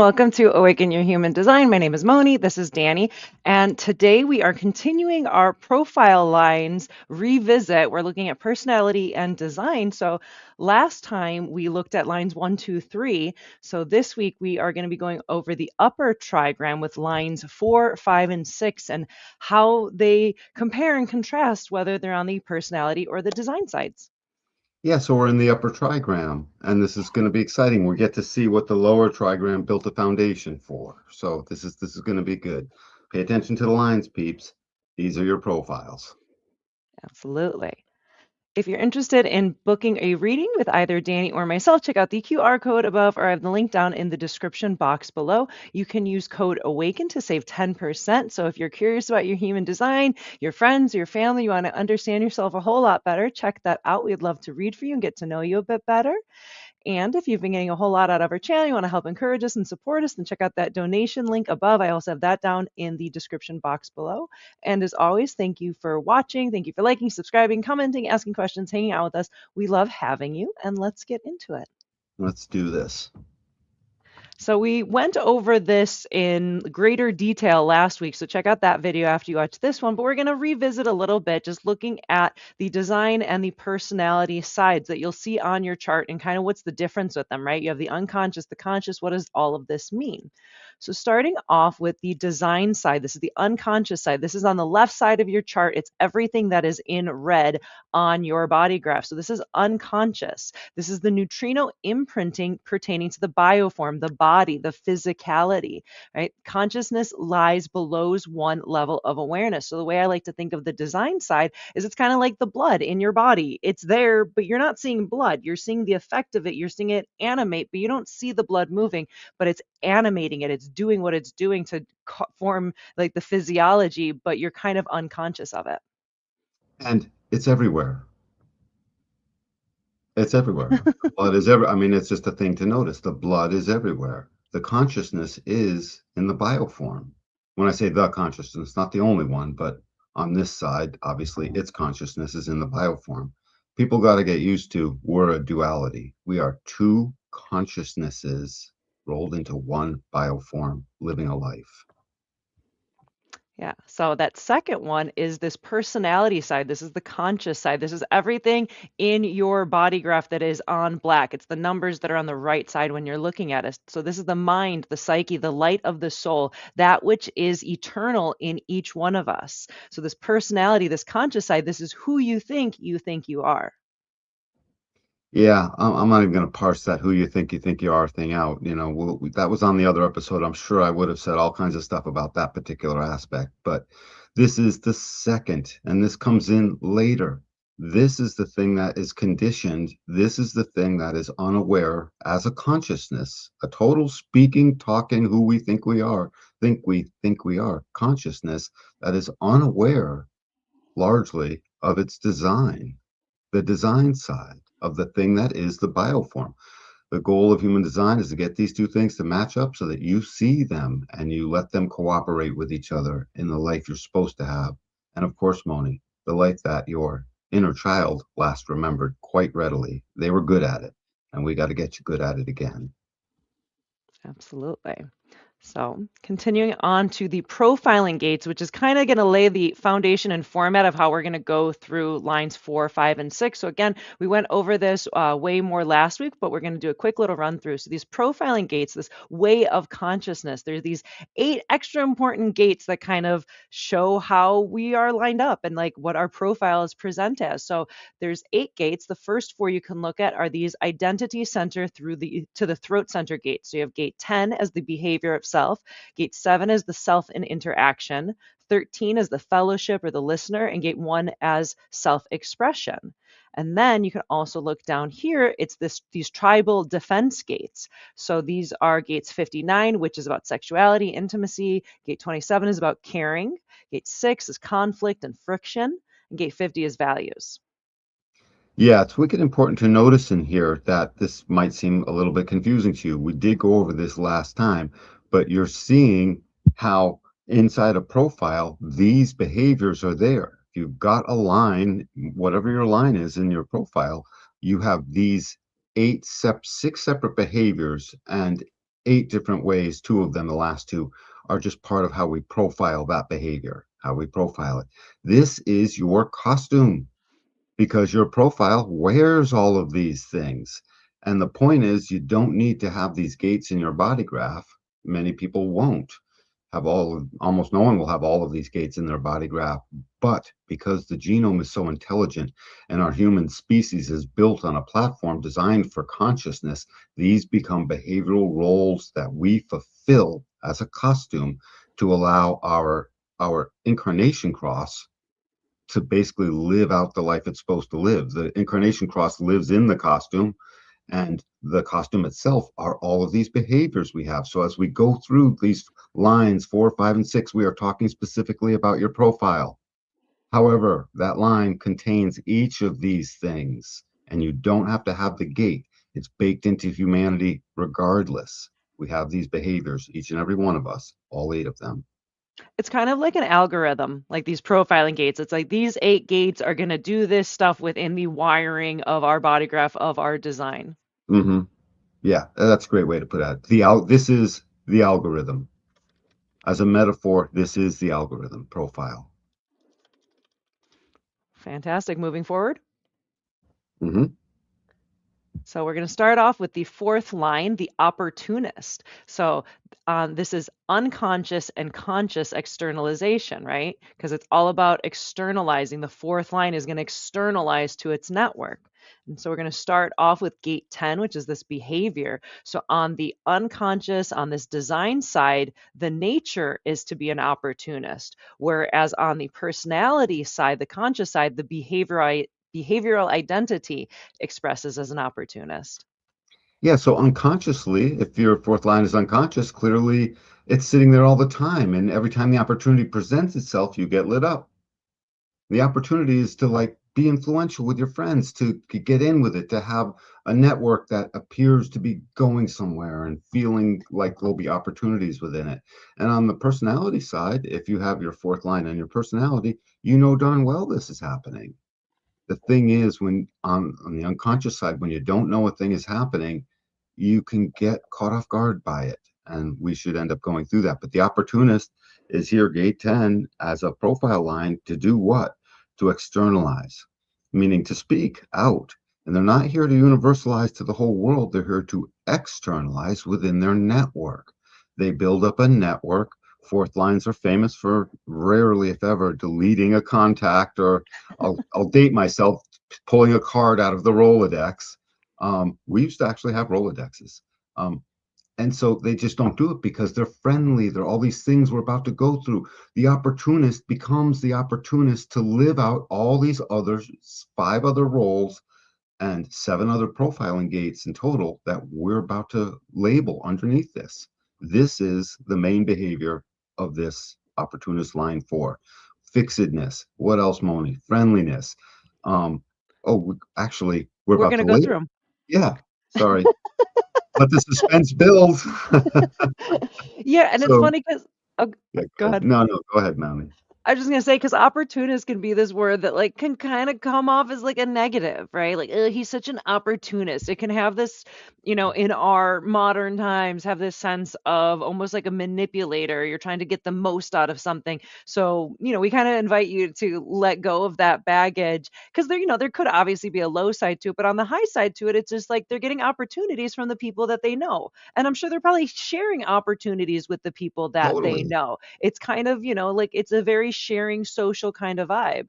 welcome to Awaken Your Human Design. My name is Moni. This is Danny. And today we are continuing our profile lines revisit. We're looking at personality and design. So last time we looked at lines 1, 2, 3. So this week we are going to be going over the upper trigram with lines 4, 5, and 6 and how they compare and contrast whether they're on the personality or the design sides. Yeah, so we're in the upper trigram, and this is going to be exciting. We get to see what the lower trigram built a foundation for. So this is going to be good. Pay attention to the lines, peeps. These are your profiles. Absolutely. If you're interested in booking a reading with either Danny or myself, check out the QR code above, or I have the link down in the description box below. You can use code AWAKEN to save 10%. So if you're curious about your human design, your friends, your family, you want to understand yourself a whole lot better, check that out. We'd love to read for you and get to know you a bit better. And if you've been getting a whole lot out of our channel, you want to help encourage us and support us, then check out that donation link above. I also have that down in the description box below. And as always, thank you for watching. Thank you for liking, subscribing, commenting, asking questions, hanging out with us. We love having you, and let's get into it. Let's do this. So we went over this in greater detail last week, so check out that video after you watch this one, but we're going to revisit a little bit, just looking at the design and the personality sides that you'll see on your chart and kind of what's the difference with them, right? You have the unconscious, the conscious. What does all of this mean? So starting off with the design side, this is the unconscious side. This is on the left side of your chart. It's everything that is in red on your body graph. So this is unconscious. This is the neutrino imprinting pertaining to the bioform, the body, the physicality, right? Consciousness lies below one level of awareness. So the way I like to think of the design side is it's kind of like the blood in your body. It's there, but you're not seeing blood. You're seeing the effect of it. You're seeing it animate, but you don't see the blood moving, but it's animating it. It's doing what it's doing to form like the physiology, but you're kind of unconscious of it. And it's everywhere. It's everywhere. The blood is I mean, it's just a thing to notice. The blood is everywhere. The consciousness is in the bioform. When I say the consciousness, not the only one, but on this side, obviously, its consciousness is in the bioform. People got to get used to we're a duality. We are two consciousnesses rolled into one bioform, living a life. Yeah. So that second one is this personality side. This is the conscious side. This is everything in your body graph that is on black. It's the numbers that are on the right side when you're looking at it. So this is the mind, the psyche, the light of the soul, that which is eternal in each one of us. So this personality, this conscious side, this is who you think you are. Yeah, I'm not even going to parse that you think you are thing out. That was on the other episode. I'm sure I would have said all kinds of stuff about that particular aspect, but this is the second, and this comes in later. This is the thing that is conditioned. This is the thing that is unaware as a consciousness, a total speaking, talking, who we think we are consciousness that is unaware largely of its design, the design side of the thing that is the bioform. The goal of human design is to get these two things to match up so that you see them and you let them cooperate with each other in the life you're supposed to have. And of course, Moni, the life that your inner child last remembered quite readily. They were good at it, and we got to get you good at it again. Absolutely. So continuing on to the profiling gates, which is kind of going to lay the foundation and format of how we're going to go through lines 4, 5, and 6. So again, we went over this way more last week, but we're going to do a quick little run through. So these profiling gates, this way of consciousness, there's these 8 extra important gates that kind of show how we are lined up and like what our profile is present as. So there's 8 gates. The first 4 you can look at are these identity center through to the throat center gate. So you have gate 10 as the behavior of self, gate 7 is the self and interaction, 13 is the fellowship or the listener, and gate 1 as self-expression. And then you can also look down here, it's these tribal defense gates. So these are gates 59, which is about sexuality, intimacy, gate 27 is about caring, gate 6 is conflict and friction, and gate 50 is values. Yeah, it's wicked important to notice in here that this might seem a little bit confusing to you. We did go over this last time, but you're seeing how inside a profile, these behaviors are there. If you've got a line, whatever your line is in your profile, you have these 6 separate behaviors and 8 different ways. Two of them, the last two, are just part of how we profile that behavior, how we profile it. This is your costume because your profile wears all of these things. And the point is, you don't need to have these gates in your body graph. Many people won't have almost no one will have all of these gates in their body graph. But because the genome is so intelligent and our human species is built on a platform designed for consciousness, these become behavioral roles that we fulfill as a costume to allow our incarnation cross to basically live out the life it's supposed to live. The incarnation cross lives in the costume, and the costume itself are all of these behaviors we have. So as we go through these lines 4, 5, and 6, we are talking specifically about your profile. However, that line contains each of these things, and you don't have to have the gate. It's baked into humanity regardless. We have these behaviors, each and every one of us, all 8 of them. It's kind of like an algorithm, like these profiling gates. It's like these 8 gates are going to do this stuff within the wiring of our body graph of our design. Hmm. Yeah, that's a great way to put it. This is the algorithm. As a metaphor, this is the algorithm profile. Fantastic. Moving forward. Hmm. So we're going to start off with the fourth line, the opportunist. So this is unconscious and conscious externalization, right? Because it's all about externalizing. The fourth line is going to externalize to its network. And so we're going to start off with gate 10, which is this behavior. So on the unconscious, on this design side, the nature is to be an opportunist. Whereas on the personality side, the conscious side, the behavioral identity expresses as an opportunist. Yeah, so unconsciously, if your fourth line is unconscious, clearly it's sitting there all the time. And every time the opportunity presents itself, you get lit up. The opportunity is to like be influential with your friends, to get in with it, to have a network that appears to be going somewhere and feeling like there'll be opportunities within it. And on the personality side, if you have your fourth line on your personality, you know darn well this is happening. The thing is, when on the unconscious side, when you don't know a thing is happening, you can get caught off guard by it, and we should end up going through that. But the opportunist is here, gate 10, as a profile line to do what? To externalize, meaning to speak out. And they're not here to universalize to the whole world, they're here to externalize within their network. They build up a network. Fourth lines are famous for rarely, if ever, deleting a contact, or I'll date myself, pulling a card out of the Rolodex. We used to actually have Rolodexes. Um, and so they just don't do it because they're friendly. They're all these things we're about to go through. The opportunist becomes the opportunist to live out all these others, 5 other roles and 7 other profiling gates in total that we're about to label underneath this. This is the main behavior of this opportunist line 4. Fixedness. What else, Moni? Friendliness. Um, actually, we're We're about going to to go label. through them. Yeah, sorry. Let the suspense build. Yeah, and it's So, funny because, oh, yeah, go go ahead. ahead. No, no, go ahead, Moni. I was just gonna say, because opportunist can be this word that like can kind of come off as like a negative, right? Like, he's such an opportunist. It can have this, in our modern times, have this sense of almost like a manipulator. You're trying to get the most out of something. So, we kind of invite you to let go of that baggage because there could obviously be a low side to it, but on the high side to it, it's just like they're getting opportunities from the people that they know. And I'm sure they're probably sharing opportunities with the people that they Totally. know. It's kind of, like it's a very sharing social kind of vibe.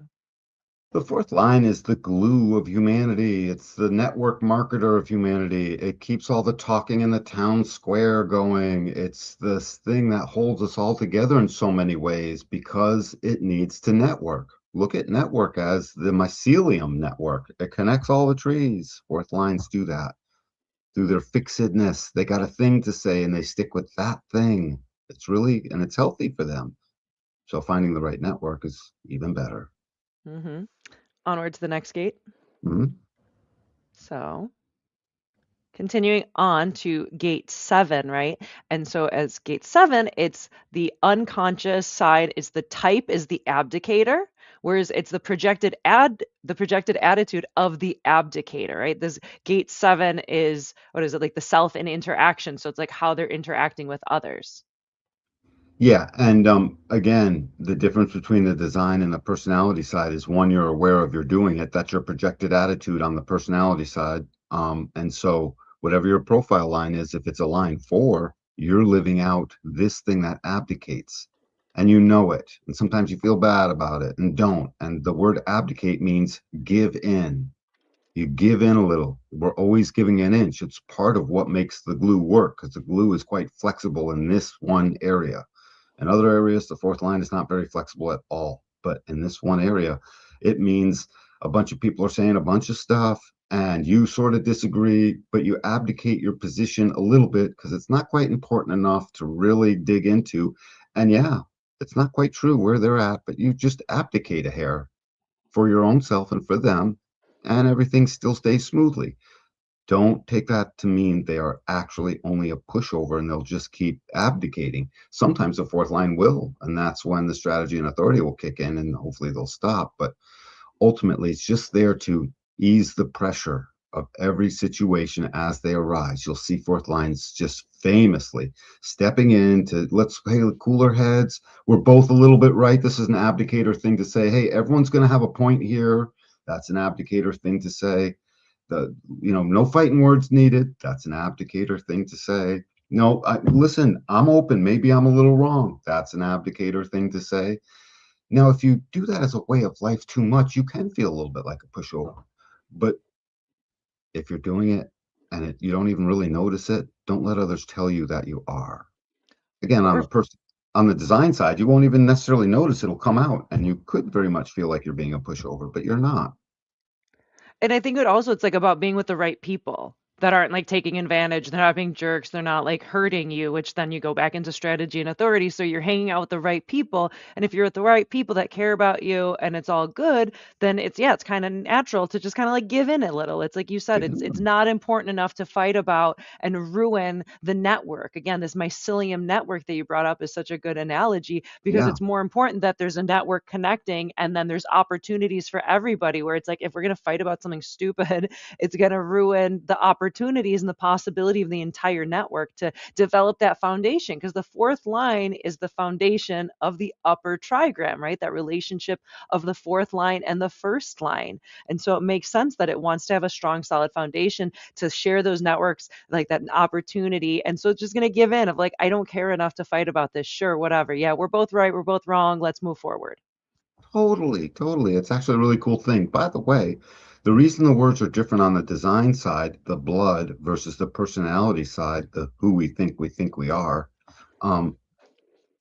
The fourth line is the glue of humanity. It's the network marketer of humanity. It keeps all the talking in the town square going. It's this thing that holds us all together in so many ways because it needs to network. Look at network as the mycelium network. It connects all the trees. Fourth lines do that through their fixedness. They got a thing to say and they stick with that thing. It's healthy for them. So finding the right network is even better. Hmm. Onward to the next gate. Mhm. So continuing on to gate 7, right? And so as gate 7, it's the unconscious side is the type is the abdicator, whereas it's the projected attitude of the abdicator, right? This gate 7 is, what is it, like the self and interaction. So it's like how they're interacting with others. Yeah, and again, the difference between the design and the personality side is one, you're aware of you're doing it. That's your projected attitude on the personality side. And so whatever your profile line is, if it's a line 4, you're living out this thing that abdicates. And you know it. And sometimes you feel bad about it and don't. And the word abdicate means give in. You give in a little. We're always giving an inch. It's part of what makes the glue work because the glue is quite flexible in this one area. In other areas, the fourth line is not very flexible at all. But in this one area, it means a bunch of people are saying a bunch of stuff and you sort of disagree, but you abdicate your position a little bit because it's not quite important enough to really dig into. And yeah, it's not quite true where they're at, but you just abdicate a hair for your own self and for them, and everything still stays smoothly. Don't take that to mean they are actually only a pushover and they'll just keep abdicating. Sometimes the fourth line will, and that's when the strategy and authority will kick in and hopefully they'll stop. But ultimately, it's just there to ease the pressure of every situation as they arise. You'll see fourth lines just famously stepping in to let's, hey, cooler heads. We're both a little bit right. This is an abdicator thing to say. Hey, everyone's going to have a point here. That's an abdicator thing to say. No fighting words needed. That's an abdicator thing to say. No, listen, I'm open. Maybe I'm a little wrong. That's an abdicator thing to say. Now, if you do that as a way of life too much, you can feel a little bit like a pushover. But if you're doing it and you don't even really notice it, don't let others tell you that you are. Again, on the design side, you won't even necessarily notice it'll come out, and you could very much feel like you're being a pushover, but you're not. And I think it's like about being with the right people that aren't like taking advantage. They're not being jerks. They're not like hurting you, which then you go back into strategy and authority. So you're hanging out with the right people. And if you're with the right people that care about you and it's all good, then it's kind of natural to just kind of like give in a little. It's like you said, it's not important enough to fight about and ruin the network. Again, this mycelium network that you brought up is such a good analogy because Yeah, it's more important that there's a network connecting and then there's opportunities for everybody where it's like if we're going to fight about something stupid, it's going to ruin the opportunities and the possibility of the entire network to develop that foundation because the fourth line is the foundation of the upper trigram, right? That relationship of the fourth line and the first line. And so it makes sense that it wants to have a strong, solid foundation to share those networks, like that opportunity. And so it's just going to give in of like, I don't care enough to fight about this. Sure, whatever. Yeah, we're both right. We're both wrong. Let's move forward. totally, totally. It's actually a really cool thing. By the way, the reason the words are different on the design side, the blood versus the personality side, the who we think we are, um,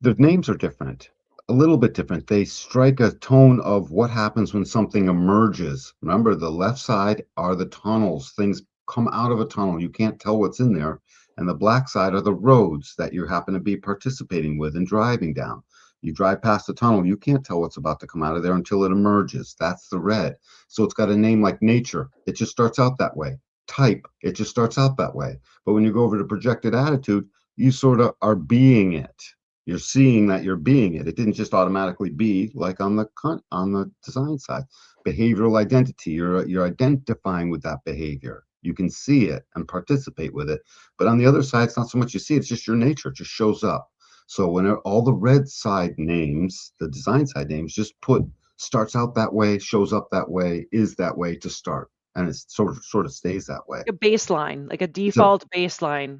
the names are different, a little bit different. They strike a tone of what happens when something emerges. Remember, the left side are the tunnels. Things come out of a tunnel. You can't tell what's in there. And the black side are the roads that you happen to be participating with and driving down. You drive past the tunnel, you can't tell what's about to come out of there until it emerges. That's the red. So it's got a name like nature. It just starts out that way. Type, it just starts out that way. But when you go over to projected attitude, you sort of are being it. You're seeing that you're being it. It didn't just automatically be like on the design side. Behavioral identity. You're identifying with that behavior. You can see it and participate with it. But on the other side, it's not so much you see it, it's just your nature. It just shows up. So when all the red side names, the design side names, just put starts out that way, shows up that way, is that way to start. And it sort of stays that way. Like a baseline, like a So default baseline.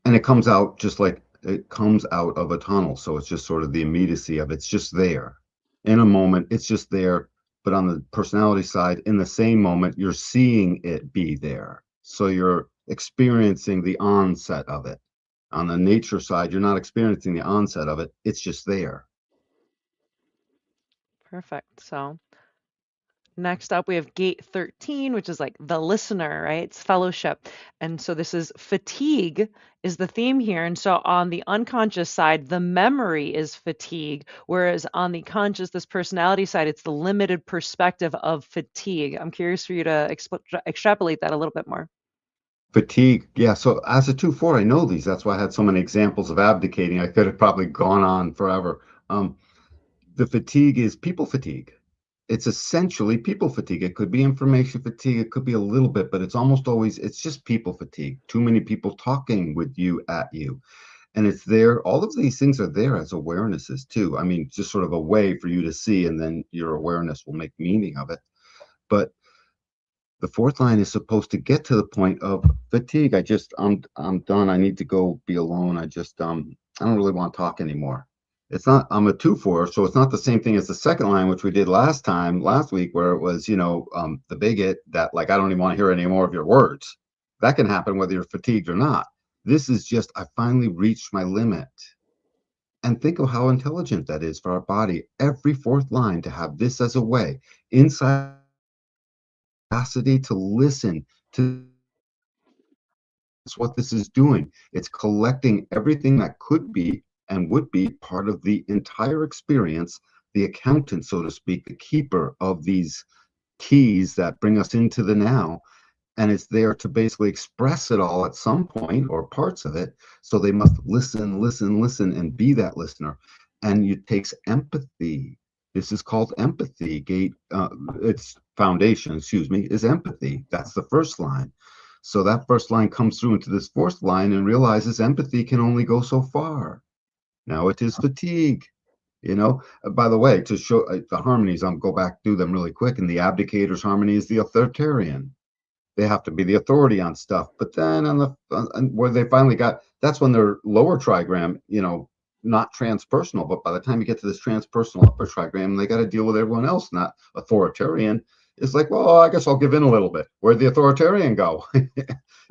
and it comes out just like it comes out of a tunnel. So it's just sort of the immediacy of it's just there. In a moment, it's just there. But on the personality side, in the same moment, you're seeing it be there. So you're experiencing the onset of it. On the nature side, you're not experiencing the onset of it. It's just there. Perfect. So next up, we have gate 13, which is like the listener, right? It's fellowship. And so this is fatigue is the theme here. And so on the unconscious side, the memory is fatigue, whereas on the conscious, this personality side, it's the limited perspective of fatigue. I'm curious for you to extrapolate that a little bit more. Fatigue. Yeah. So as a 2-4, I know these. That's why I had so many examples of abdicating. I could have probably gone on forever. The fatigue is people fatigue. it's essentially people fatigue. It could be information fatigue, it could be a little bit, but it's almost always, it's just people fatigue. Too many people talking with you at you. And it's there, all of these things are there as awarenesses too. I mean, just sort of a way for you to see, and then your awareness will make meaning of it. But the fourth line is supposed to get to the point of fatigue. I'm done. I need to go be alone. I don't really want to talk anymore. It's not, I'm a 2/4, so it's not the same thing as the second line, which we did last week, where it was, the bigot that, like, I don't even want to hear any more of your words. That can happen whether you're fatigued or not. This is just, I finally reached my limit. And think of how intelligent that is for our body. Every fourth line to have this as a way, inside capacity to listen to, that's what this is doing. It's collecting everything that could be and would be part of the entire experience, the accountant, so to speak, the keeper of these keys that bring us into the now. And it's there to basically express it all at some point, or parts of it. So they must listen, listen, listen, and be that listener. And it takes empathy. This is called empathy. Its foundation, excuse me, is empathy. That's the first line. So that first line comes through into this fourth line and realizes empathy can only go so far. Now it is fatigue. By the way, to show the harmonies, I'll go back through them really quick. And the abdicator's harmony is the authoritarian. They have to be the authority on stuff. But then where they finally got, that's when they're lower trigram, not transpersonal. But by the time you get to this transpersonal upper trigram, they got to deal with everyone else, not authoritarian. It's like, well, I guess I'll give in a little bit. Where'd the authoritarian go? With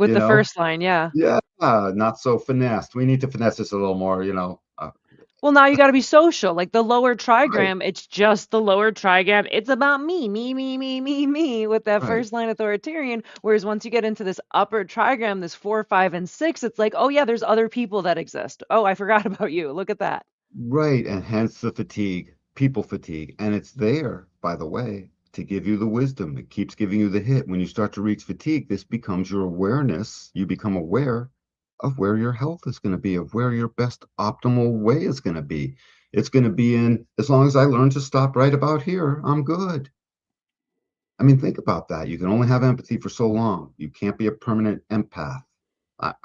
you the know? first line, yeah. Yeah, not so finessed. We need to finesse this a little more, Well, now you got to be social. Like the lower right, trigram, it's just the lower trigram. It's about me, with that right. first line authoritarian. Whereas once you get into this upper trigram, this 4, 5, and 6, it's like, oh, yeah, there's other people that exist. Oh, I forgot about you. Look at that. Right, and hence the fatigue, people fatigue. And it's there, by the way, to give you the wisdom. It keeps giving you the hit. When you start to reach fatigue, this becomes your awareness. You become aware of where your health is going to be, of where your best optimal way is going to be. It's going to be in, as long as I learn to stop right about here, I'm good. I mean, think about that. You can only have empathy for so long. You can't be a permanent empath.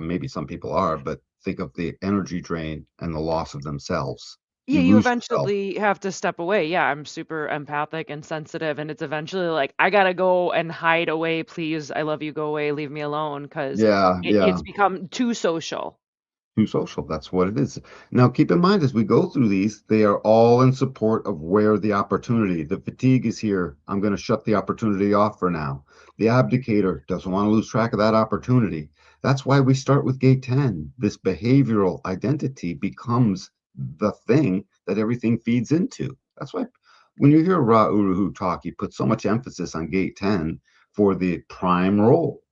Maybe some people are, but think of the energy drain and the loss of themselves. Yeah, You you lose yourself. eventually have to step away. Yeah, I'm super empathic and sensitive, and it's eventually like, I gotta go and hide away, please. I love you. Go away. Leave me alone, because Yeah, it's yeah. become too social. Too social. That's what it is. Now, keep in mind as we go through these, they are all in support of where the opportunity, the fatigue is here. I'm going to shut the opportunity off for now. The abdicator doesn't want to lose track of that opportunity. That's why we start with gate 10. This behavioral identity becomes the thing that everything feeds into. That's why when you hear Ra Uruhu talk, he puts so much emphasis on gate 10 for the prime role.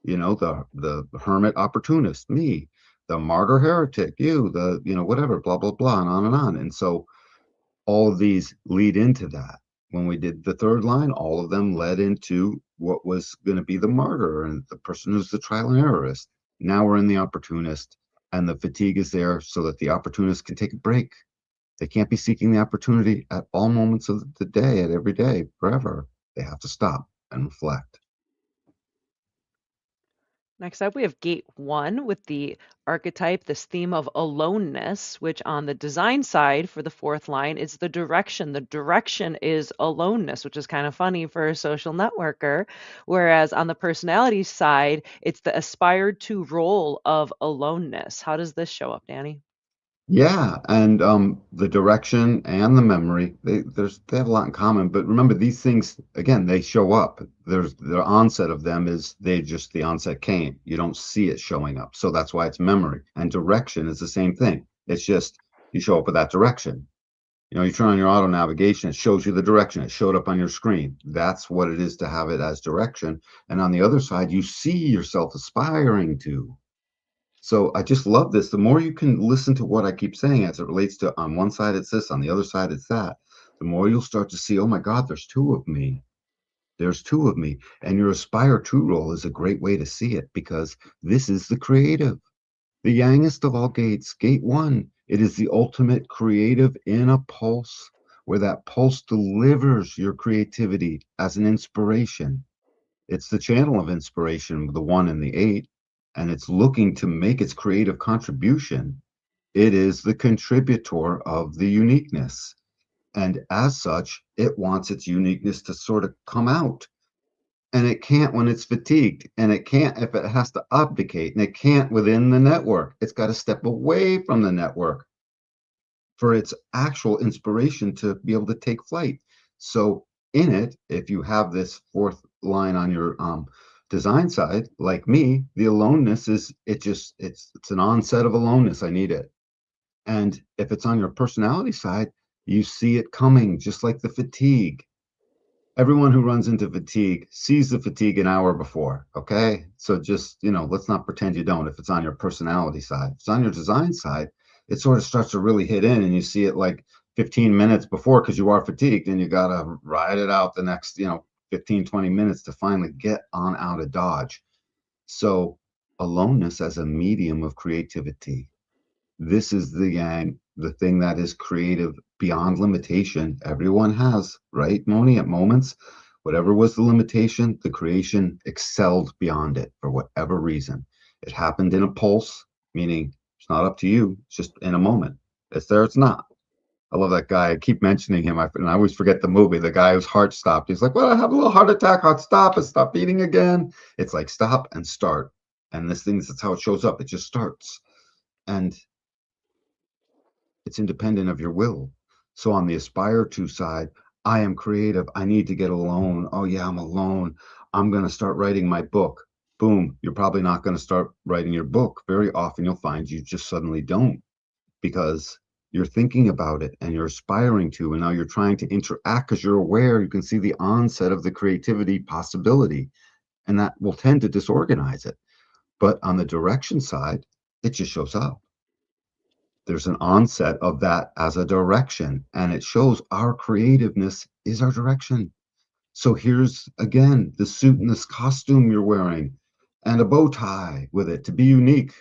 The hermit opportunist, me, the martyr heretic, you, whatever, blah, blah, blah, and on and on. And so all of these lead into that. When we did the third line, all of them led into what was going to be the martyr and the person who's the trial and errorist. Now we're in the opportunist, and the fatigue is there so that the opportunist can take a break. They can't be seeking the opportunity at all moments of the day, at every day, forever. They have to stop and reflect. Next up, we have gate 1 with the archetype, this theme of aloneness, which on the design side for the fourth line is the direction. The direction is aloneness, which is kind of funny for a social networker. Whereas on the personality side, it's the aspired to role of aloneness. How does this show up, Danny? Yeah, and the direction and the memory, they have a lot in common. But remember, these things again, they show up. There's the onset of them is the onset came. You don't see it showing up, so that's why it's memory. And direction is the same thing. It's just you show up with that direction. You turn on your auto navigation, it shows you the direction. It showed up on your screen. That's what it is to have it as direction. And on the other side, you see yourself aspiring to. So I just love this. The more you can listen to what I keep saying as it relates to on one side it's this, on the other side it's that, the more you'll start to see, oh my God, there's two of me. There's two of me. And your aspire to role is a great way to see it because this is the creative, the youngest of all gates, gate 1. It is the ultimate creative in a pulse. where that pulse delivers your creativity as an inspiration. It's the channel of inspiration, the 1 and the 8, and it's looking to make its creative contribution. It is the contributor of the uniqueness. And as such, it wants its uniqueness to sort of come out. And it can't when it's fatigued. And it can't if it has to abdicate. And it can't within the network. It's got to step away from the network for its actual inspiration to be able to take flight. So in it, if you have this fourth line on your design side, like me, the aloneness is it's an onset of aloneness. I need it. And if it's on your personality side, you see it coming, just like the fatigue. Everyone who runs into fatigue sees the fatigue an hour before. Okay. So just, let's not pretend you don't if it's on your personality side. If it's on your design side, it sort of starts to really hit in and you see it like 15 minutes before because you are fatigued and you got to ride it out the next, 15, 20 minutes to finally get on out of Dodge. So aloneness as a medium of creativity. This is the yang, the thing that is creative beyond limitation. Everyone has, right, Moni, at moments, whatever was the limitation, the creation excelled beyond it for whatever reason. It happened in a pulse, meaning it's not up to you, it's just in a moment. It's there, it's not. I love that guy. I keep mentioning him, and I always forget the movie. The guy whose heart stopped. He's like, "Well, I have a little heart attack. I'll stop and stop beating again." It's like stop and start, and this thing, that's how it shows up. It just starts, and it's independent of your will. So on the aspire to side, I am creative. I need to get alone. Oh, yeah, I'm alone. I'm going to start writing my book. Boom. You're probably not going to start writing your book. Very often you'll find you just suddenly don't because you're thinking about it and you're aspiring to. And now you're trying to interact because you're aware. You can see the onset of the creativity possibility, and that will tend to disorganize it. But on the direction side, it just shows up. There's an onset of that as a direction, and it shows our creativeness is our direction. So here's again the suit and this costume you're wearing, and a bow tie with it to be unique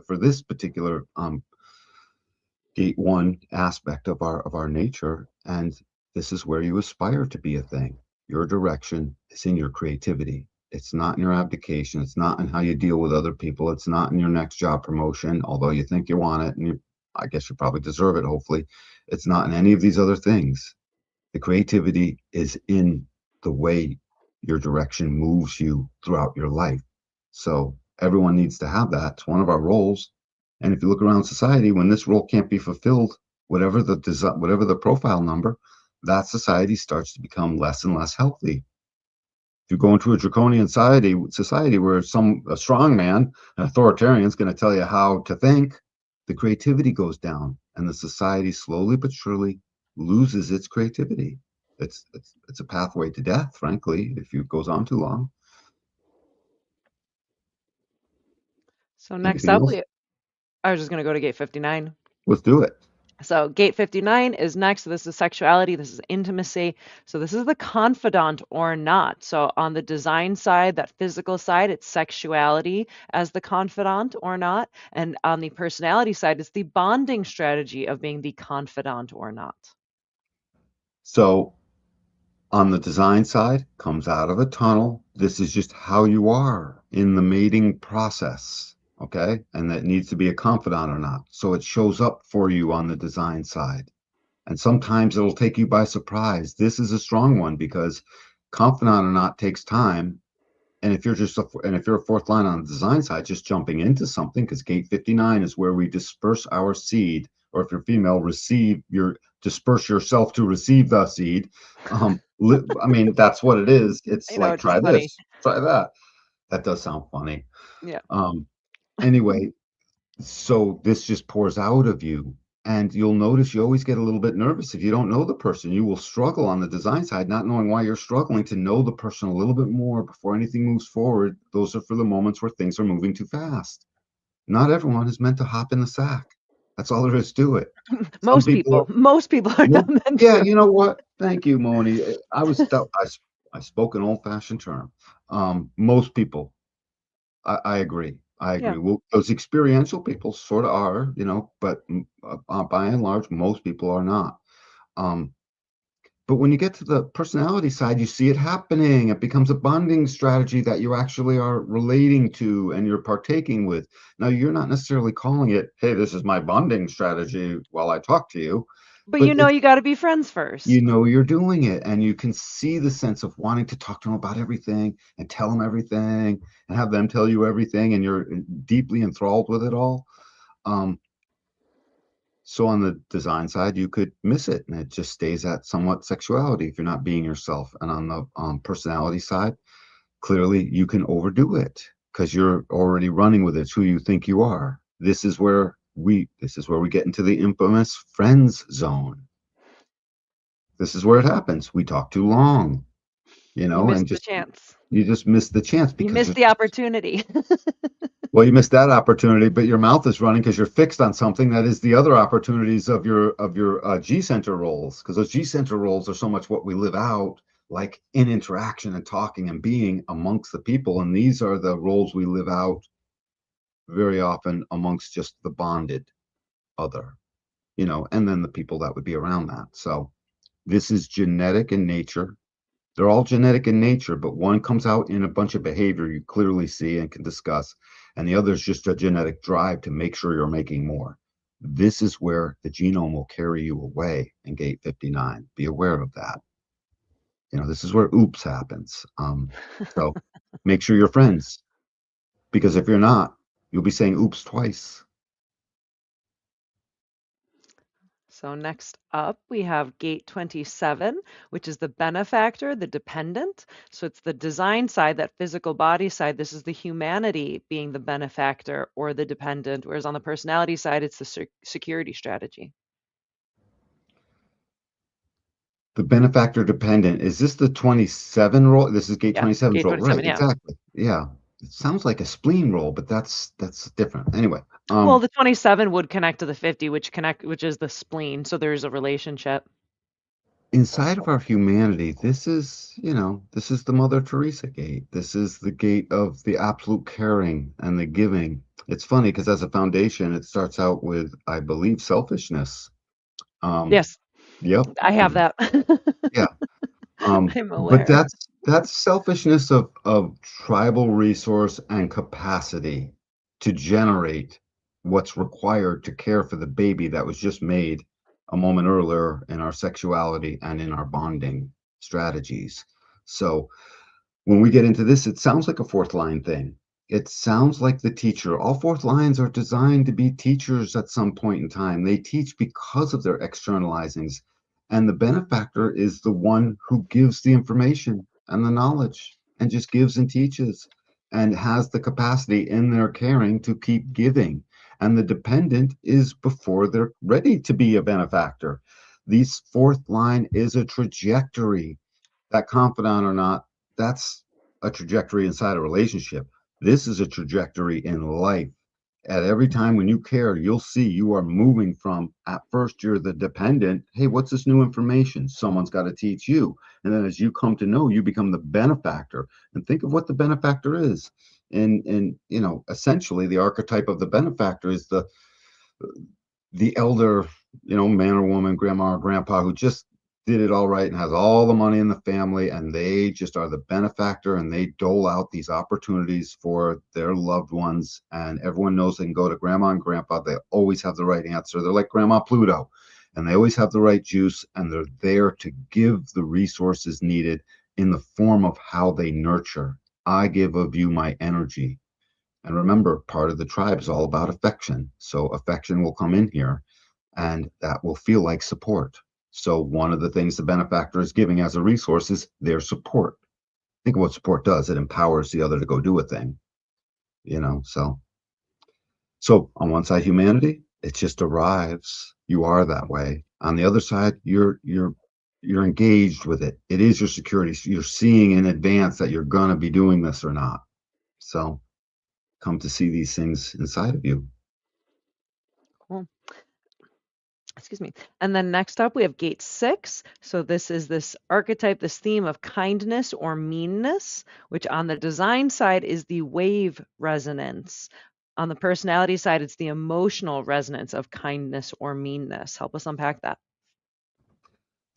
for this particular gate one aspect of our nature. And this is where you aspire to be a thing. Your direction is in your creativity. It's not in your abdication. It's not in how you deal with other people. It's not in your next job promotion, although you think you want it, and I guess you probably deserve it, hopefully. It's not in any of these other things. The creativity is in the way your direction moves you throughout your life. So everyone needs to have that. It's one of our roles. And if you look around society, when this role can't be fulfilled, whatever the profile number, that society starts to become less and less healthy. If you go into a draconian society where a strong man, an authoritarian, is going to tell you how to think, the creativity goes down, and the society slowly but surely loses its creativity. It's a pathway to death, frankly, if it goes on too long. So next Anything up, else? I was just going to go to gate 59. Let's do it. So gate 59 is next. So this is sexuality. This is intimacy. So this is the confidant or not. So on the design side, that physical side, it's sexuality as the confidant or not. And on the personality side, it's the bonding strategy of being the confidant or not. So on the design side, comes out of a tunnel. This is just how you are in the mating process. Okay. And that needs to be a confidant or not. So it shows up for you on the design side. And sometimes it'll take you by surprise. This is a strong one because confidant or not takes time. And if you're a fourth line on the design side, just jumping into something, because gate 59 is where we disperse our seed, or if you're female, disperse yourself to receive the seed. I mean, that's what it is. It's I know, like it's just try funny. this, try that. That does sound funny. Yeah. Um, anyway, so this just pours out of you. And you'll notice you always get a little bit nervous if you don't know the person. You will struggle on the design side, not knowing why you're struggling to know the person a little bit more before anything moves forward. Those are for the moments where things are moving too fast. Not everyone is meant to hop in the sack. That's all there is to it. Some people are, Most people are not meant yeah, to. you know what? Thank you, Moni. I spoke an old fashioned term. Most people I agree. I Yeah. agree. Well, those experiential people sort of are, but by and large, most people are not. Um, But when you get to the personality side, you see it happening. It becomes a bonding strategy that you actually are relating to and you're partaking with. Now, you're not necessarily calling it, hey, this is my bonding strategy while I talk to you, But but you got to be friends you first. know you're doing it and you can see the sense of wanting to talk to them about everything and tell them everything and have them tell you everything and you're deeply enthralled with it all. Um, so on the design side, you could miss it and it just stays at somewhat sexuality if you're not being yourself. And on the personality side, clearly you can overdo it because you're already running with it. It's who you think you are. This is where we get into the infamous friends zone. This is where it happens. We talk too long, You and missed the just chance. you just miss the chance You because missed you're the opportunity. well, you missed that opportunity, but your mouth is running because you're fixed on something that is the other opportunities of your G center roles. Because those G center roles are so much what we live out, like in interaction and talking and being amongst the people, and these are the roles we live out very often amongst just the bonded other, and then the people that would be around that. So this is genetic in nature. They're all genetic in nature, but one comes out in a bunch of behavior you clearly see and can discuss, and the other is just a genetic drive to make sure you're making more. This is where the genome will carry you away in gate 59. Be aware of that. This is where oops happens. So make sure you're friends, because if you're not, you'll be saying oops twice. So next up, we have gate 27, which is the benefactor, the dependent. So it's the design side, that physical body side. This is the humanity being the benefactor or the dependent, whereas on the personality side, it's the security strategy. The benefactor dependent. Is this the 27 roll? This is gate Yeah, 27's gate roll, right? 27, yeah. Exactly. Yeah. It sounds like a spleen roll, but that's different. Anyway, Well, the 27 would connect to the 50, which is the spleen. So there's a relationship. inside of our humanity, this is the Mother Teresa gate. This is the gate of the absolute caring and the giving. It's funny because as a foundation, it starts out with, I believe, selfishness. Um, Yes, yep. I have that. Yeah. I'm But aware. that's selfishness of tribal resource and capacity to generate what's required to care for the baby that was just made a moment earlier in our sexuality and in our bonding strategies. So when we get into this, it sounds like a fourth line thing. It sounds like the teacher. All fourth lines are designed to be teachers at some point in time. They teach because of their externalizings. And the benefactor is the one who gives the information and the knowledge and just gives and teaches and has the capacity in their caring to keep giving. And the dependent is before they're ready to be a benefactor. These fourth line is a trajectory, that confidant or not, that's a trajectory inside a relationship. This is a trajectory in life. At every time when you care, you'll see you are moving from, at first you're the dependent. Hey, what's this new information? Someone's got to teach you. And then as you come to know, you become the benefactor. And think of what the benefactor is. And essentially the archetype of the benefactor is the elder, man or woman, grandma or grandpa, who just did it all right and has all the money in the family, and they just are the benefactor and they dole out these opportunities for their loved ones. And everyone knows they can go to grandma and grandpa. They always have the right answer. They're like Grandma Pluto, and they always have the right juice, and they're there to give the resources needed in the form of how they nurture. I give of you my energy. And remember, part of the tribe is all about affection. So affection will come in here and that will feel like support. So one of the things the benefactor is giving as a resource is their support. Think of what support does. It empowers the other to go do a thing, so on one side, humanity, it just arrives. You are that way. On the other side, you're engaged with it. It is your security. You're seeing in advance that you're gonna be doing this or not. So come to see these things inside of you. Cool. Excuse me. And then next up, we have gate 6. So this is this archetype, this theme of kindness or meanness, which on the design side is the wave resonance. On the personality side, it's the emotional resonance of kindness or meanness. Help us unpack that.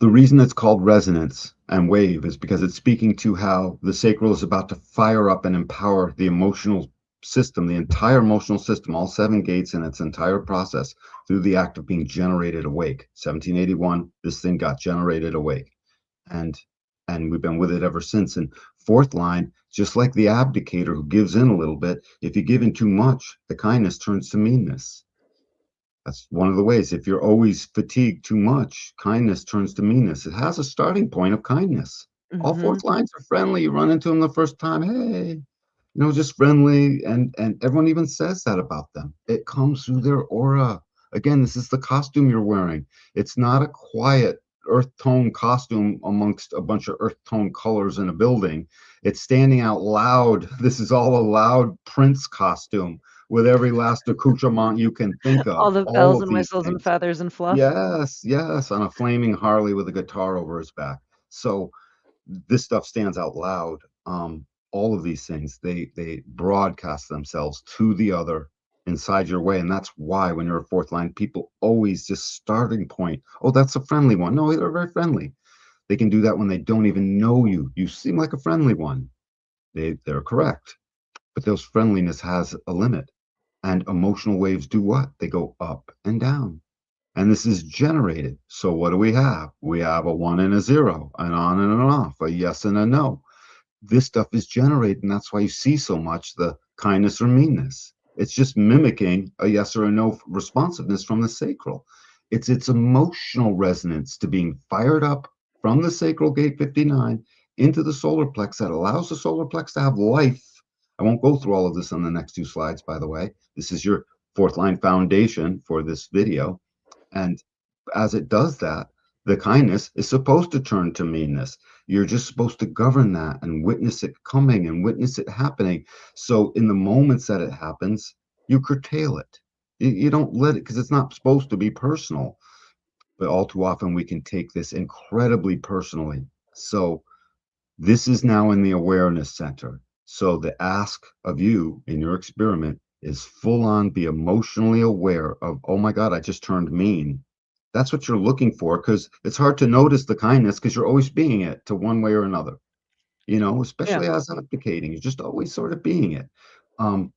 The reason it's called resonance and wave is because it's speaking to how the sacral is about to fire up and empower the emotional system, the entire emotional system, all seven gates in its entire process through the act of being generated awake. 1781, this thing got generated awake. And and we've been with it ever since. And fourth line, just like the abdicator who gives in a little bit, if you give in too much, the kindness turns to meanness. That's one of the ways. If you're always fatigued too much, kindness turns to meanness. It has a starting point of kindness. All Mhm. fourth lines are friendly. You run into them the first time, hey, just friendly, and everyone even says that about them. It comes through their aura. Again, this is the costume you're wearing. It's not a quiet earth tone costume amongst a bunch of earth tone colors in a building. It's standing out loud. This is all a loud Prince costume with every last accoutrement you can think All of. the All bells of and these whistles and things. feathers and fluff. Yes, yes, on a flaming Harley with a guitar over his back. So this stuff stands out loud. All of these things, they broadcast themselves to the other inside your way. And that's why when you're a fourth line, people always just starting point. Oh, that's a friendly one. No, they're very friendly. They can do that when they don't even know you. You seem like a friendly one. They're correct. But those friendliness has a limit. And emotional waves do what? They go up and down. And this is generated. So what do we have? We have a one and a zero, an on and an off, a yes and a no. This stuff is generated, and that's why you see so much the kindness or meanness. It's just mimicking a yes or a no responsiveness from the sacral. It's its emotional resonance to being fired up from the sacral gate 59 into the solar plex that allows the solar plex to have life. I won't go through all of this on the next two slides, by the way. This is your fourth line foundation for this video. And as it does that, the kindness is supposed to turn to meanness. You're just supposed to govern that and witness it coming and witness it happening. So in the moments that it happens, you curtail it. You don't let it because it's not supposed to be personal. But all too often we can take this incredibly personally. So this is now in the awareness center. So the ask of you in your experiment is full on be emotionally aware of, oh my God, I just turned mean. That's what you're looking for because it's hard to notice the kindness because you're always being it to one way or another, Yeah. especially as abdicating. You're just always sort of being it. Um,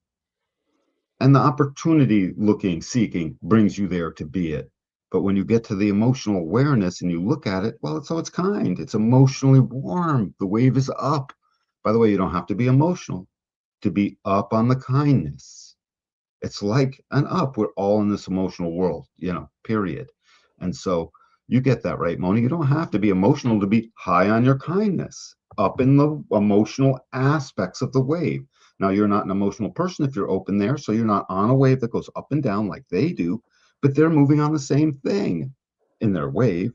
and the opportunity looking, seeking brings you there to be it. But when you get to the emotional awareness and you look at it, well, it's kind. It's emotionally warm. The wave is up. By the way, you don't have to be emotional to be up on the kindness. It's like an up. We're all in this emotional world, period. And so you get that right, Moni. You don't have to be emotional to be high on your kindness, up in the emotional aspects of the wave. Now, you're not an emotional person if you're open there. So you're not on a wave that goes up and down like they do, but they're moving on the same thing in their wave.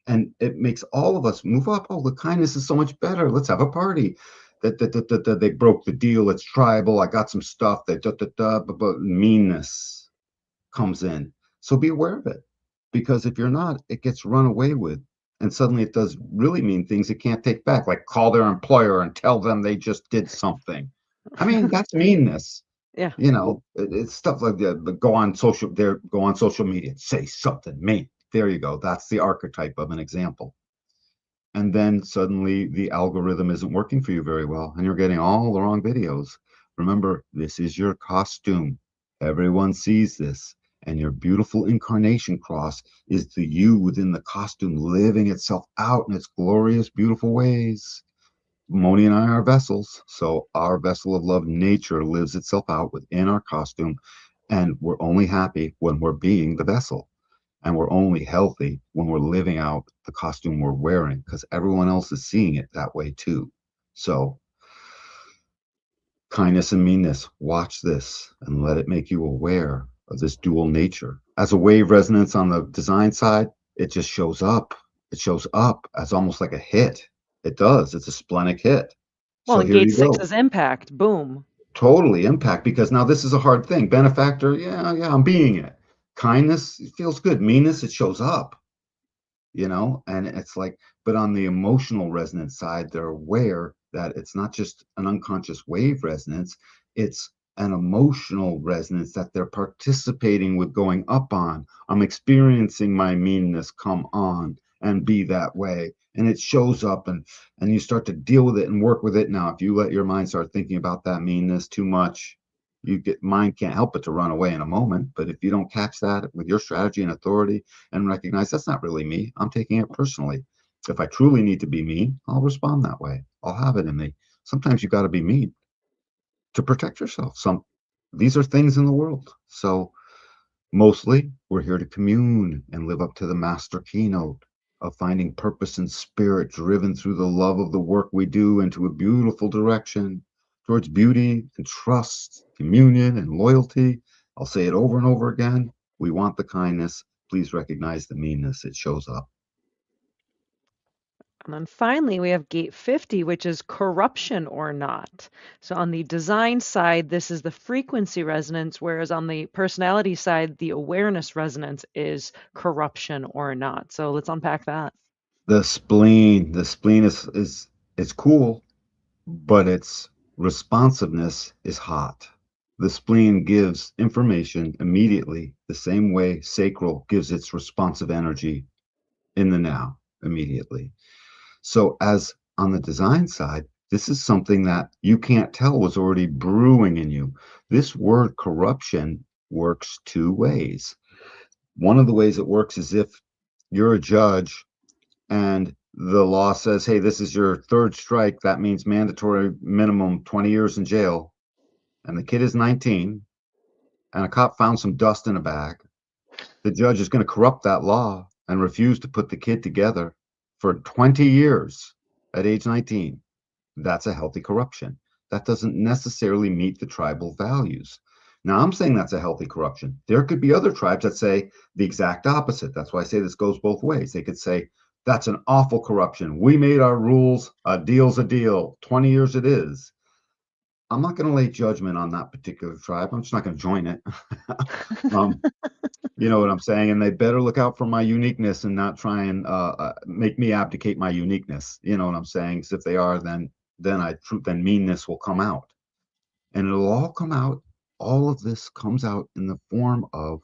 And it makes all of us move up. Oh, the kindness is so much better. Let's have a party that they broke the deal. It's tribal. I got some stuff that but meanness comes in. So be aware of it, because if you're not, it gets run away with, and suddenly it does really mean things it can't take back, like call their employer and tell them they just did something. I mean, that's meanness. Yeah. It's stuff like that. But go on social media, say something mean. There you go. That's the archetype of an example. And then suddenly the algorithm isn't working for you very well and you're getting all the wrong videos. Remember, this is your costume. Everyone sees this. And your beautiful incarnation cross is the you within the costume living itself out in its glorious, beautiful ways. Moni and I are vessels. So our vessel of love, nature, lives itself out within our costume. And we're only happy when we're being the vessel. And we're only healthy when we're living out the costume we're wearing because everyone else is seeing it that way too. So, kindness and meanness, watch this and let it make you aware of this dual nature. As a wave resonance on the design side, it just shows up. It shows up as almost like a hit. It does. It's a splenic hit. Well, So and here gate you 6 go. is impact. Boom. Totally impact because now this is a hard thing. Benefactor, yeah, yeah, I'm being it. Kindness, it feels good. Meanness, it shows up. And it's like, but on the emotional resonance side, they're aware that it's not just an unconscious wave resonance, it's an emotional resonance that they're participating with going up on. I'm experiencing my meanness come on, and be that way. And it shows up, and you start to deal with it and work with it. Now, if you let your mind start thinking about that meanness too much, you get mind can't help but to run away in a moment. But if you don't catch that with your strategy and authority and recognize that's not really me, I'm taking it personally. If I truly need to be mean, I'll respond that way. I'll have it in me. Sometimes you got to be mean to protect yourself. These are things in the world. So mostly we're here to commune and live up to the master keynote of finding purpose and spirit driven through the love of the work we do into a beautiful direction towards beauty and trust, communion and loyalty. I'll say it over and over again. We want the kindness. Please recognize the meanness. It shows up. And then finally, we have gate 50, which is corruption or not. So on the design side, this is the frequency resonance, whereas on the personality side, the awareness resonance is corruption or not. So let's unpack that. The spleen is it's cool, but its responsiveness is hot. The spleen gives information immediately, the same way sacral gives its responsive energy in the now immediately. So, as on the design side, this is something that you can't tell was already brewing in you. This word corruption works two ways. One of the ways it works is if you're a judge and the law says, hey, this is your third strike, that means mandatory minimum 20 years in jail, and the kid is 19, and a cop found some dust in a bag, the judge is going to corrupt that law and refuse to put the kid together for 20 years at age 19. That's a healthy corruption. That doesn't necessarily meet the tribal values. Now, I'm saying that's a healthy corruption. There could be other tribes that say the exact opposite. That's why I say this goes both ways. They could say, that's an awful corruption. We made our rules. A deal's a deal. 20 years it is. I'm not going to lay judgment on that particular tribe. I'm just not going to join it. um, you know what I'm saying? And they better look out for my uniqueness and not try and make me abdicate my uniqueness. You know what I'm saying? Because if they are, then meanness will come out, and it'll all come out. All of this comes out in the form of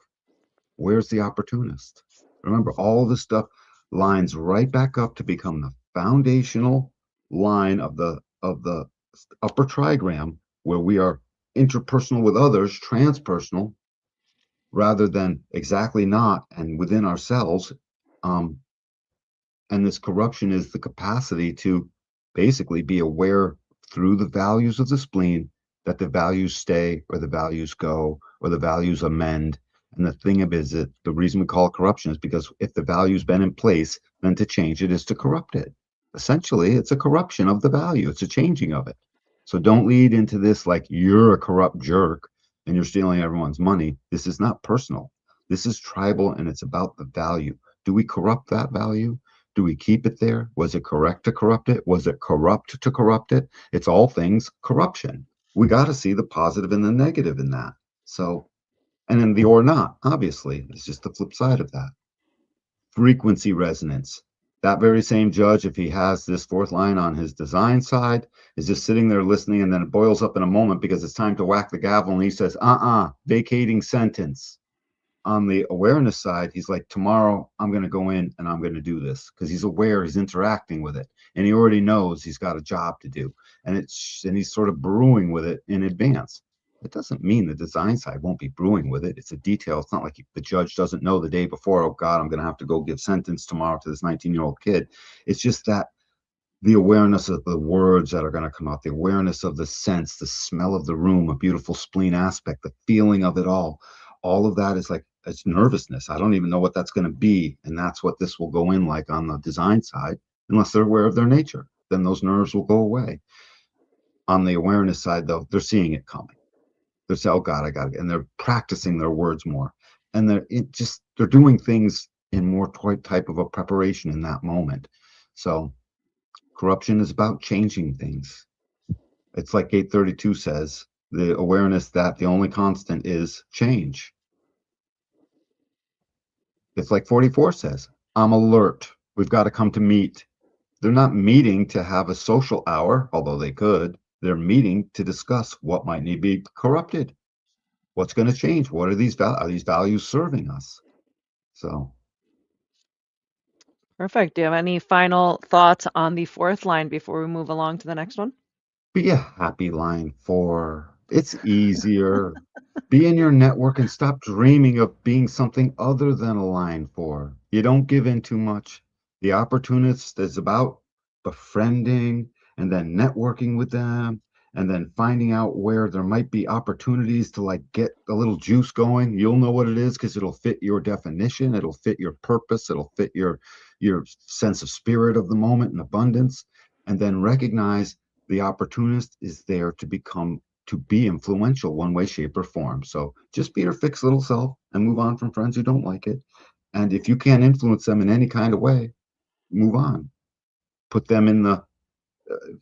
where's the opportunist? Remember, all this stuff lines right back up to become the foundational line of the upper trigram, where we are interpersonal with others, transpersonal, rather than exactly not and within ourselves. Um, and this corruption is the capacity to basically be aware through the values of the spleen that the values stay or the values go or the values amend. And the thing of it is that the reason we call it corruption is because if the value's been in place, then to change it is to corrupt it. Essentially, it's a corruption of the value, it's a changing of it. So don't lead into this like you're a corrupt jerk and you're stealing everyone's money. This is not personal. This is tribal and it's about the value. Do we corrupt that value? Do we keep it there? Was it correct to corrupt it? Was it corrupt to corrupt it? It's all things corruption. We got to see the positive and the negative in that. So, and then the or not, obviously, is just the flip side of that. Frequency resonance. That very same judge, if he has this fourth line on his design side, is just sitting there listening, and then it boils up in a moment because it's time to whack the gavel, and he says, vacating sentence. On the awareness side, he's like, tomorrow I'm going to go in and I'm going to do this because he's aware, he's interacting with it, and he already knows he's got a job to do, and he's sort of brewing with it in advance. It doesn't mean the design side won't be brewing with it. It's a detail. It's not like the judge doesn't know the day before, oh God, I'm going to have to go give sentence tomorrow to this 19-year-old kid. It's just that the awareness of the words that are going to come out, the awareness of the sense, the smell of the room, a beautiful spleen aspect, the feeling of it all of that is like it's nervousness. I don't even know what that's going to be. And that's what this will go in like on the design side, unless they're aware of their nature. Then those nerves will go away. On the awareness side, though, they're seeing it coming. They're saying, oh God, I got it. And they're practicing their words more. And they're doing things in more type of a preparation in that moment. So corruption is about changing things. It's like 832 says, the awareness that the only constant is change. It's like 44 says, I'm alert. We've got to come to meet. They're not meeting to have a social hour, although they could. They're meeting to discuss what might need to be corrupted. What's going to change? Are these values serving us? So Perfect. Do you have any final thoughts on the fourth line before we move along to the next one? Be a happy line four. It's easier. Be in your network and stop dreaming of being something other than a line four. You don't give in too much. The opportunist is about befriending and then networking with them and then finding out where there might be opportunities to like get a little juice going. You'll know what it is because it'll fit your definition, it'll fit your purpose, it'll fit your sense of spirit of the moment and abundance. And then recognize the opportunist is there to be influential one way, shape, or form. So just be your fixed little self and move on from friends who don't like it. And if you can't influence them in any kind of way, move on. Put them in the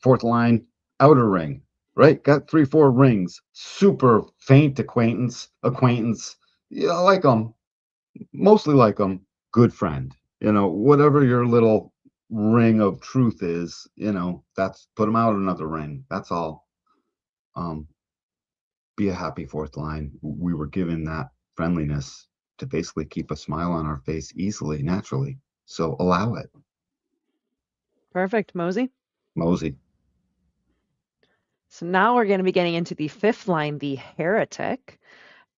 fourth line outer ring, right? Got 3, 4 rings, super faint acquaintance. Yeah, I like them, mostly like them, good friend. Whatever your little ring of truth is, that's put them out another ring. That's all. Um, be a happy fourth line. We were given that friendliness to basically keep a smile on our face easily, naturally. So allow it. Perfect, Mosey. Mosey. So now we're going to be getting into the fifth line, the heretic.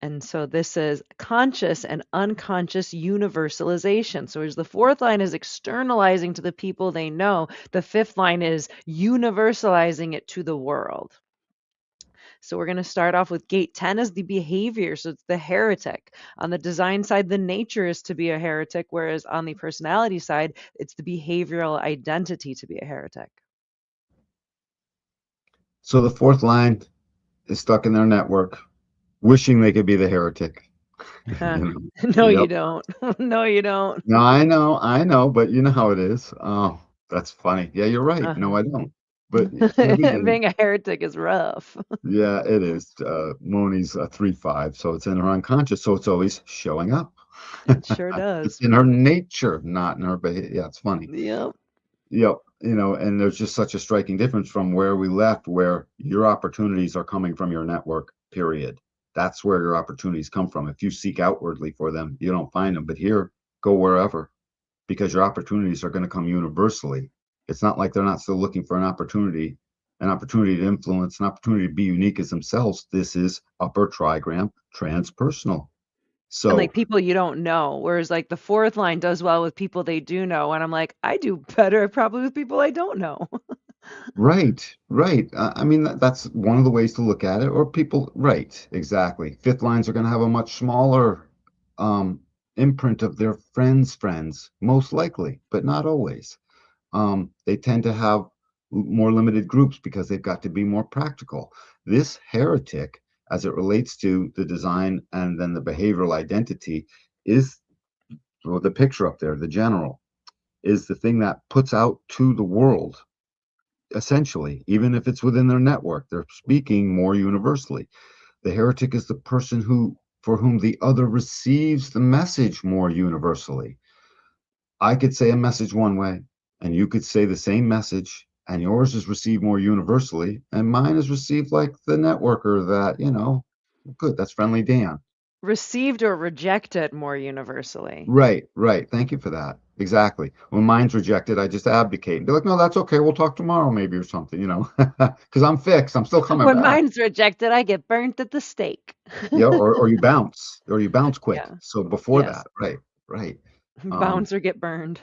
And so this is conscious and unconscious universalization. So as the fourth line is externalizing to the people they know, the fifth line is universalizing it to the world. So we're going to start off with gate 10 as the behavior. So it's the heretic. On the design side, the nature is to be a heretic, whereas on the personality side, it's the behavioral identity to be a heretic. So the fourth line is stuck in their network, wishing they could be the heretic. No, you Yep. don't. No, you don't. No, I know, but you know how it is. Oh, that's funny. Yeah, you're right. No, Uh-huh. I don't. But everybody, Being a heretic is rough. yeah, it is. Moni's a 3, 5, so it's in her unconscious, so it's always showing up. It sure It's does. in her nature, not in her behavior. Yeah, it's funny. Yep. Yep. And there's just such a striking difference from where we left, where your opportunities are coming from your network, period. That's where your opportunities come from. If you seek outwardly for them, you don't find them. But here, go wherever, because your opportunities are going to come universally. It's not like they're not still looking for an opportunity to influence, an opportunity to be unique as themselves. This is upper trigram transpersonal. And like So people you don't know. Whereas like the fourth line does well with people they do know. And I'm like, I do better probably with people I don't know. right, right. I mean, that's one of the ways to look at it. Or people, right, exactly. Fifth lines are going to have a much smaller um, imprint of their friends, most likely, but not always. They tend to have more limited groups because they've got to be more practical. This heretic, as it relates to the design and then the behavioral identity, is well, the picture up there, the general, is the thing that puts out to the world essentially, even if it's within their network, they're speaking more universally. The heretic is the person who for whom the other receives the message more universally. I could say a message one way, and you could say the same message, and yours is received more universally, and mine is received like the networker that, good, that's friendly Dan. Received or rejected more universally. Right, right. Thank you for that. Exactly. When mine's rejected, I just abdicate and be like, no, that's okay. We'll talk tomorrow, maybe, or something, because I'm fixed. I'm still coming When back. mine's rejected, I get burnt at the stake. Yeah, or you bounce quick. Yeah. So before Yes. that, right, right. Um, Bounce or get burned.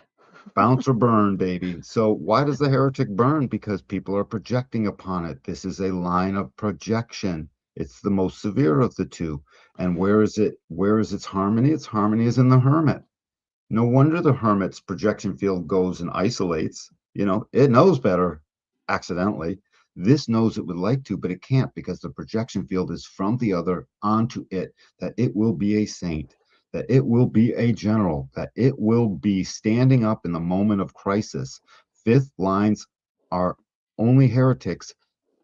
bounce or burn, baby. So why does the heretic burn? Because people are projecting upon it. This is a line of projection. It's the most severe of the two. And where is it? Where is its harmony? Its harmony is in the hermit. No wonder the hermit's projection field goes and isolates. It knows better accidentally. This knows it would like to, but it can't because the projection field is from the other onto it, that it will be a saint, that it will be a general, that it will be standing up in the moment of crisis. Fifth lines are only heretics.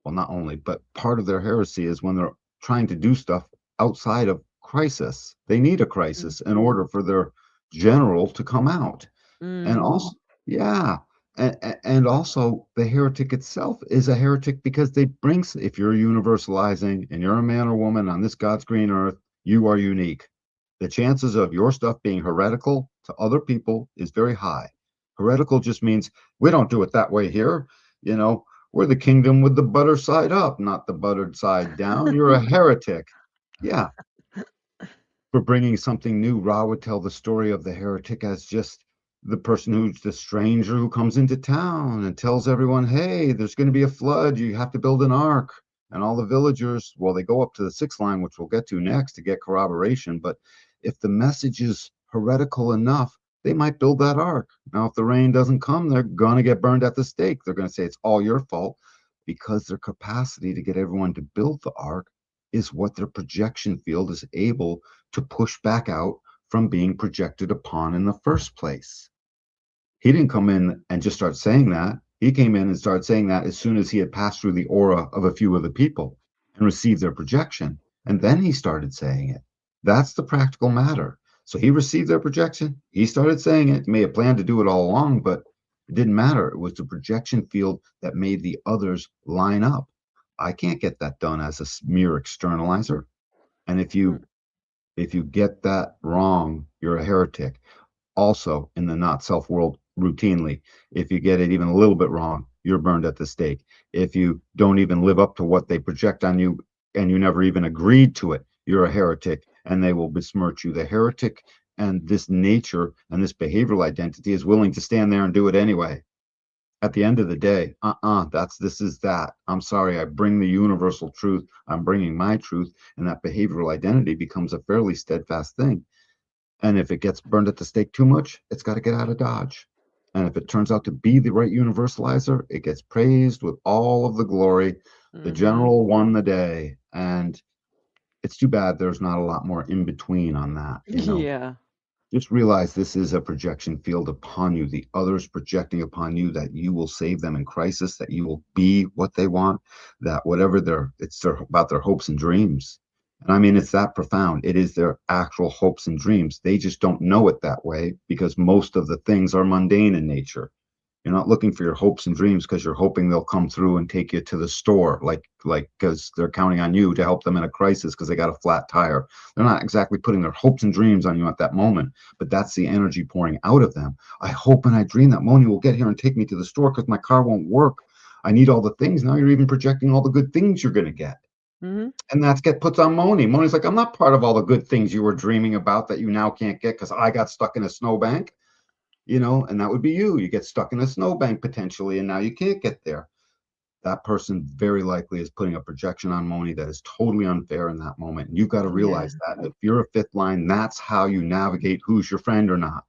Well, not only, but part of their heresy is when they're trying to do stuff outside of crisis. They need a crisis in Mhm. order for their general to come out. And Mhm. also, yeah. And also, the heretic itself is a heretic because they bring, if you're universalizing and you're a man or woman on this God's green earth, you are unique. The chances of your stuff being heretical to other people is very high. Heretical just means we don't do it that way here. You know, we're the kingdom with the butter side up, not the buttered side down. You're a heretic. Yeah, for bringing something new. Ra would tell the story of the heretic as just the person who's the stranger who comes into town and tells everyone, hey, there's going to be a flood. You have to build an ark. And all the villagers, well, they go up to the sixth line, which we'll get to next to get corroboration. But if the message is heretical enough, they might build that ark. Now, if the rain doesn't come, they're going to get burned at the stake. They're going to say it's all your fault because their capacity to get everyone to build the ark is what their projection field is able to push back out from being projected upon in the first place. He didn't come in and just start saying that. He came in and started saying that as soon as he had passed through the aura of a few of the people and received their projection. And then he started saying it. That's the practical matter. So he received their projection. He started saying it. He may have planned to do it all along, but it didn't matter. It was the projection field that made the others line up. I can't get that done as a mere externalizer. And if you get that wrong, you're a heretic. Also, in the not self world, routinely, if you get it even a little bit wrong, you're burned at the stake. If you don't even live up to what they project on you and you never even agreed to it, you're a heretic and they will besmirch you. The heretic and this nature and this behavioral identity is willing to stand there and do it anyway. At the end of the day, this is that. I'm sorry, I bring the universal truth. I'm bringing my truth, and that behavioral identity becomes a fairly steadfast thing. And if it gets burned at the stake too much, it's got to get out of Dodge. And if it turns out to be the right universalizer, it gets praised with all of the glory. The Hmm. general won the day. And it's too bad there's not a lot more in between on that. Yeah. Just realize this is a projection field upon you. The others projecting upon you that you will save them in crisis, that you will be what they want, that whatever about their hopes and dreams. And I mean, it's that profound. It is their actual hopes and dreams. They just don't know it that way because most of the things are mundane in nature. You're not looking for your hopes and dreams because you're hoping they'll come through and take you to the store, like because they're counting on you to help them in a crisis because they got a flat tire. They're not exactly putting their hopes and dreams on you at that moment, but that's the energy pouring out of them. I hope and I dream that Moni will get here and take me to the store because my car won't work. I need all the things. Now you're even projecting all the good things you're going to get. Hmm. And that's get puts on Moni. Moni's like, I'm not part of all the good things you were dreaming about that you now can't get because I got stuck in a snowbank, and that would be you. You get stuck in a snowbank potentially, and now you can't get there. That person very likely is putting a projection on Moni that is totally unfair in that moment. And you've got to Yeah. realize that. If you're a fifth line, that's how you navigate who's your friend or not.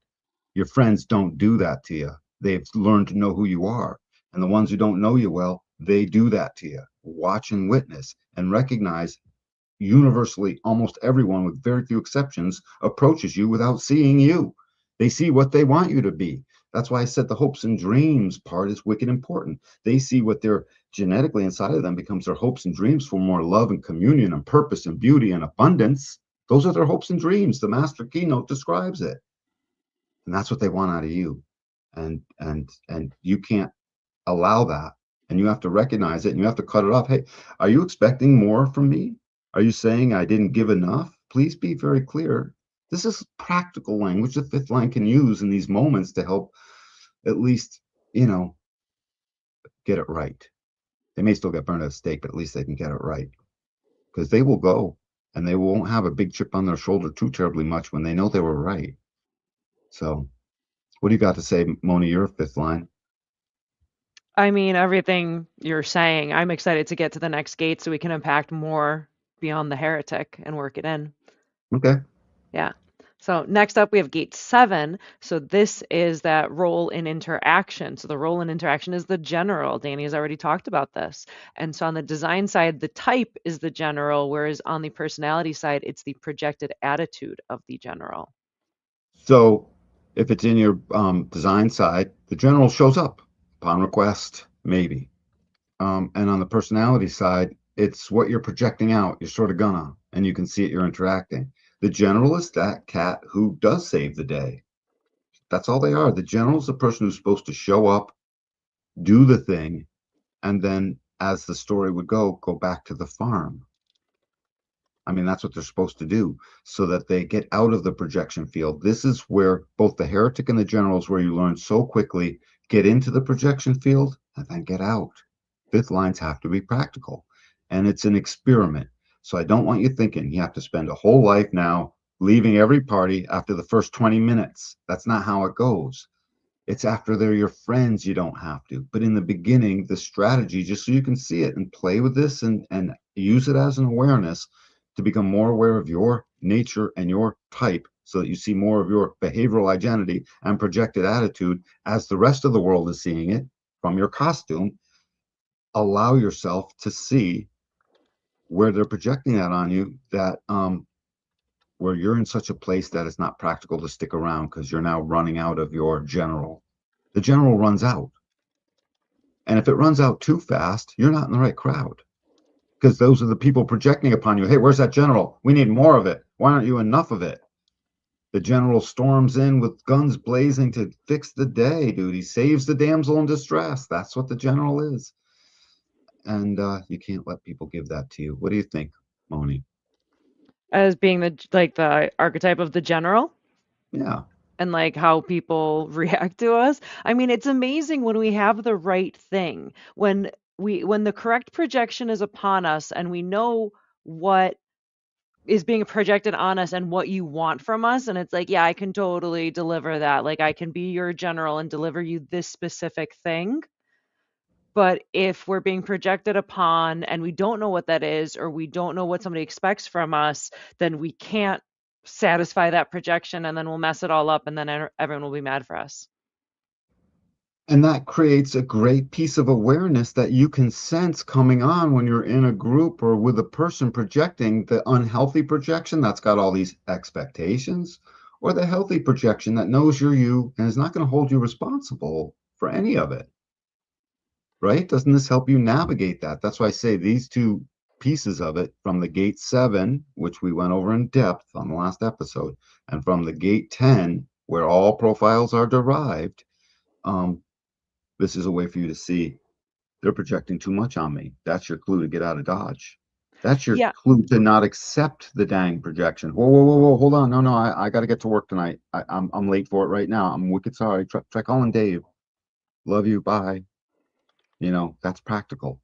Your friends don't do that to you. They've learned to know who you are. And the ones who don't know you well, they do that to you. Watch and witness and recognize universally, almost everyone, with very few exceptions, approaches you without seeing you. They see what they want you to be. That's why I said the hopes and dreams part is wicked important. They see what they're genetically inside of them becomes their hopes and dreams for more love and communion and purpose and beauty and abundance. Those are their hopes and dreams. The master keynote describes it. And that's what they want out of you. And you can't allow that. And you have to recognize it and you have to cut it off. Hey, are you expecting more from me? Are you saying I didn't give enough? Please be very clear. This is practical language the fifth line can use in these moments to help at least, you know, get it right. They may still get burned at the stake, but at least they can get it right because they will go and they won't have a big chip on their shoulder too terribly much when they know they were right. So, what do you got to say, Moni? Your fifth line. I mean, everything you're saying, I'm excited to get to the next gate so we can impact more beyond the heretic and work it in. Okay. Yeah. So next up, we have gate 7. So this is that role in interaction. So the role in interaction is the general. Danny has already talked about this. And so on the design side, the type is the general, whereas on the personality side, it's the projected attitude of the general. So if it's in your design side, the general shows up upon request, maybe. And on the personality side, it's what you're projecting out. You're sort of gonna, and you can see it, you're interacting. The general is that cat who does save the day. That's all they are. The general is the person who's supposed to show up, do the thing, and then, as the story would go back to the farm. I mean, that's what they're supposed to do so that they get out of the projection field. This is where both the heretic and the generals, where you learn so quickly, get into the projection field and then get out. Fifth lines have to be practical, and it's an experiment. So I don't want you thinking you have to spend a whole life now leaving every party after the first 20 minutes. That's not how it goes. It's after they're your friends you don't have to. But in the beginning, the strategy, just so you can see it and play with this and use it as an awareness to become more aware of your nature and your type so that you see more of your behavioral identity and projected attitude as the rest of the world is seeing it from your costume. Allow yourself to see where they're projecting that on you, that where you're in such a place that it's not practical to stick around because you're now running out of your general. The general runs out. And if it runs out too fast, you're not in the right crowd because those are the people projecting upon you. Hey, where's that general? We need more of it. Why aren't you enough of it? The general storms in with guns blazing to fix the day, dude. He saves the damsel in distress. That's what the general is. And you can't let people give that to you. What do you think, Moni? As being the archetype of the general Yeah. and like how people react to us. I mean, it's amazing when we have the right thing, when the correct projection is upon us and we know what is being projected on us and what you want from us. And it's like, yeah, I can totally deliver that. Like, I can be your general and deliver you this specific thing. But if we're being projected upon and we don't know what that is, or we don't know what somebody expects from us, then we can't satisfy that projection and then we'll mess it all up and then everyone will be mad for us. And that creates a great piece of awareness that you can sense coming on when you're in a group or with a person projecting the unhealthy projection that's got all these expectations, or the healthy projection that knows you're you and is not going to hold you responsible for any of it. Right? Doesn't this help you navigate that? That's why I say these two pieces of it, from the gate 7, which we went over in depth on the last episode, and from the gate 10, where all profiles are derived. um, this is a way for you to see they're projecting too much on me. That's your clue to get out of Dodge. That's your Yeah, clue to not accept the dang projection. Whoa, whoa, whoa, whoa, hold on. No, no, I got to get to work tonight. I'm late for it right now. I'm wicked sorry. Try calling Dave. Love you. Bye. That's practical.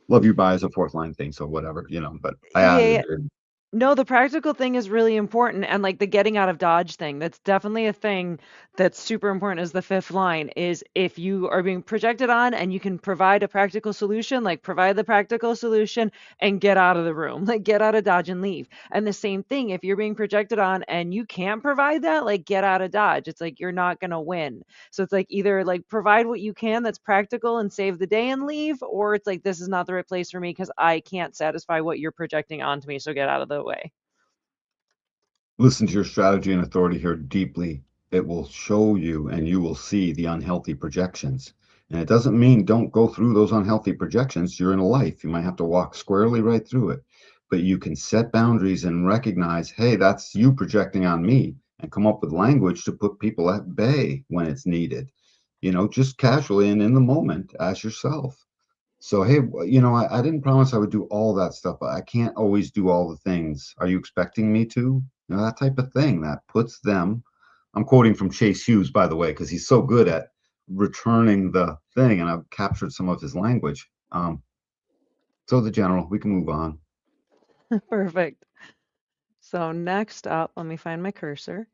Love you. Bye is a fourth line thing. So whatever, but I added yeah, it in. no, the practical thing is really important, and, like, the getting out of Dodge thing, that's definitely a thing that's super important as the 5th line, is if you are being projected on and you can provide a practical solution, like, provide the practical solution and get out of the room, like, get out of Dodge and leave. And the same thing, if you're being projected on and you can't provide that, like, get out of Dodge. It's like, you're not gonna win. So it's like, either, like, provide what you can that's practical and save the day and leave, or it's like, this is not the right place for me because I can't satisfy what you're projecting onto me, so get out of the way. Listen to your strategy and authority here deeply. It will show you and you will see the unhealthy projections. And it doesn't mean don't go through those unhealthy projections. You're in a life. You might have to walk squarely right through it. But you can set boundaries and recognize, hey, that's you projecting on me, and come up with language to put people at bay when it's needed, just casually and in the moment as yourself. So, hey, I didn't promise I would do all that stuff, but I can't always do all the things. Are you expecting me to? That type of thing that puts them. I'm quoting from Chase Hughes, by the way, because he's so good at returning the thing, and I've captured some of his language. So, the general, we can move on. Perfect. So next up, let me find my cursor.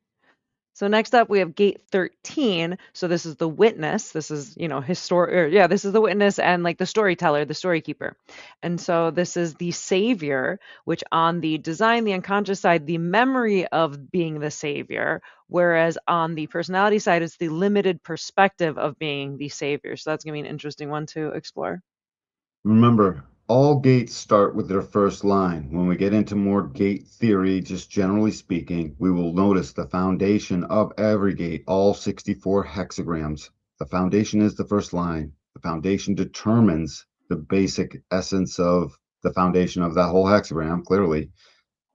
So next up, we have gate 13. So this is the witness. This is, yeah, this is the witness and like the storyteller, the story keeper. And so this is the savior, which on the design, the unconscious side, the memory of being the savior, whereas on the personality side, it's the limited perspective of being the savior. So that's going to be an interesting one to explore. Remember, all gates start with their first line. When we get into more gate theory, just generally speaking, we will notice the foundation of every gate, all 64 hexagrams. The foundation is the first line. The foundation determines the basic essence of the foundation of that whole hexagram, clearly.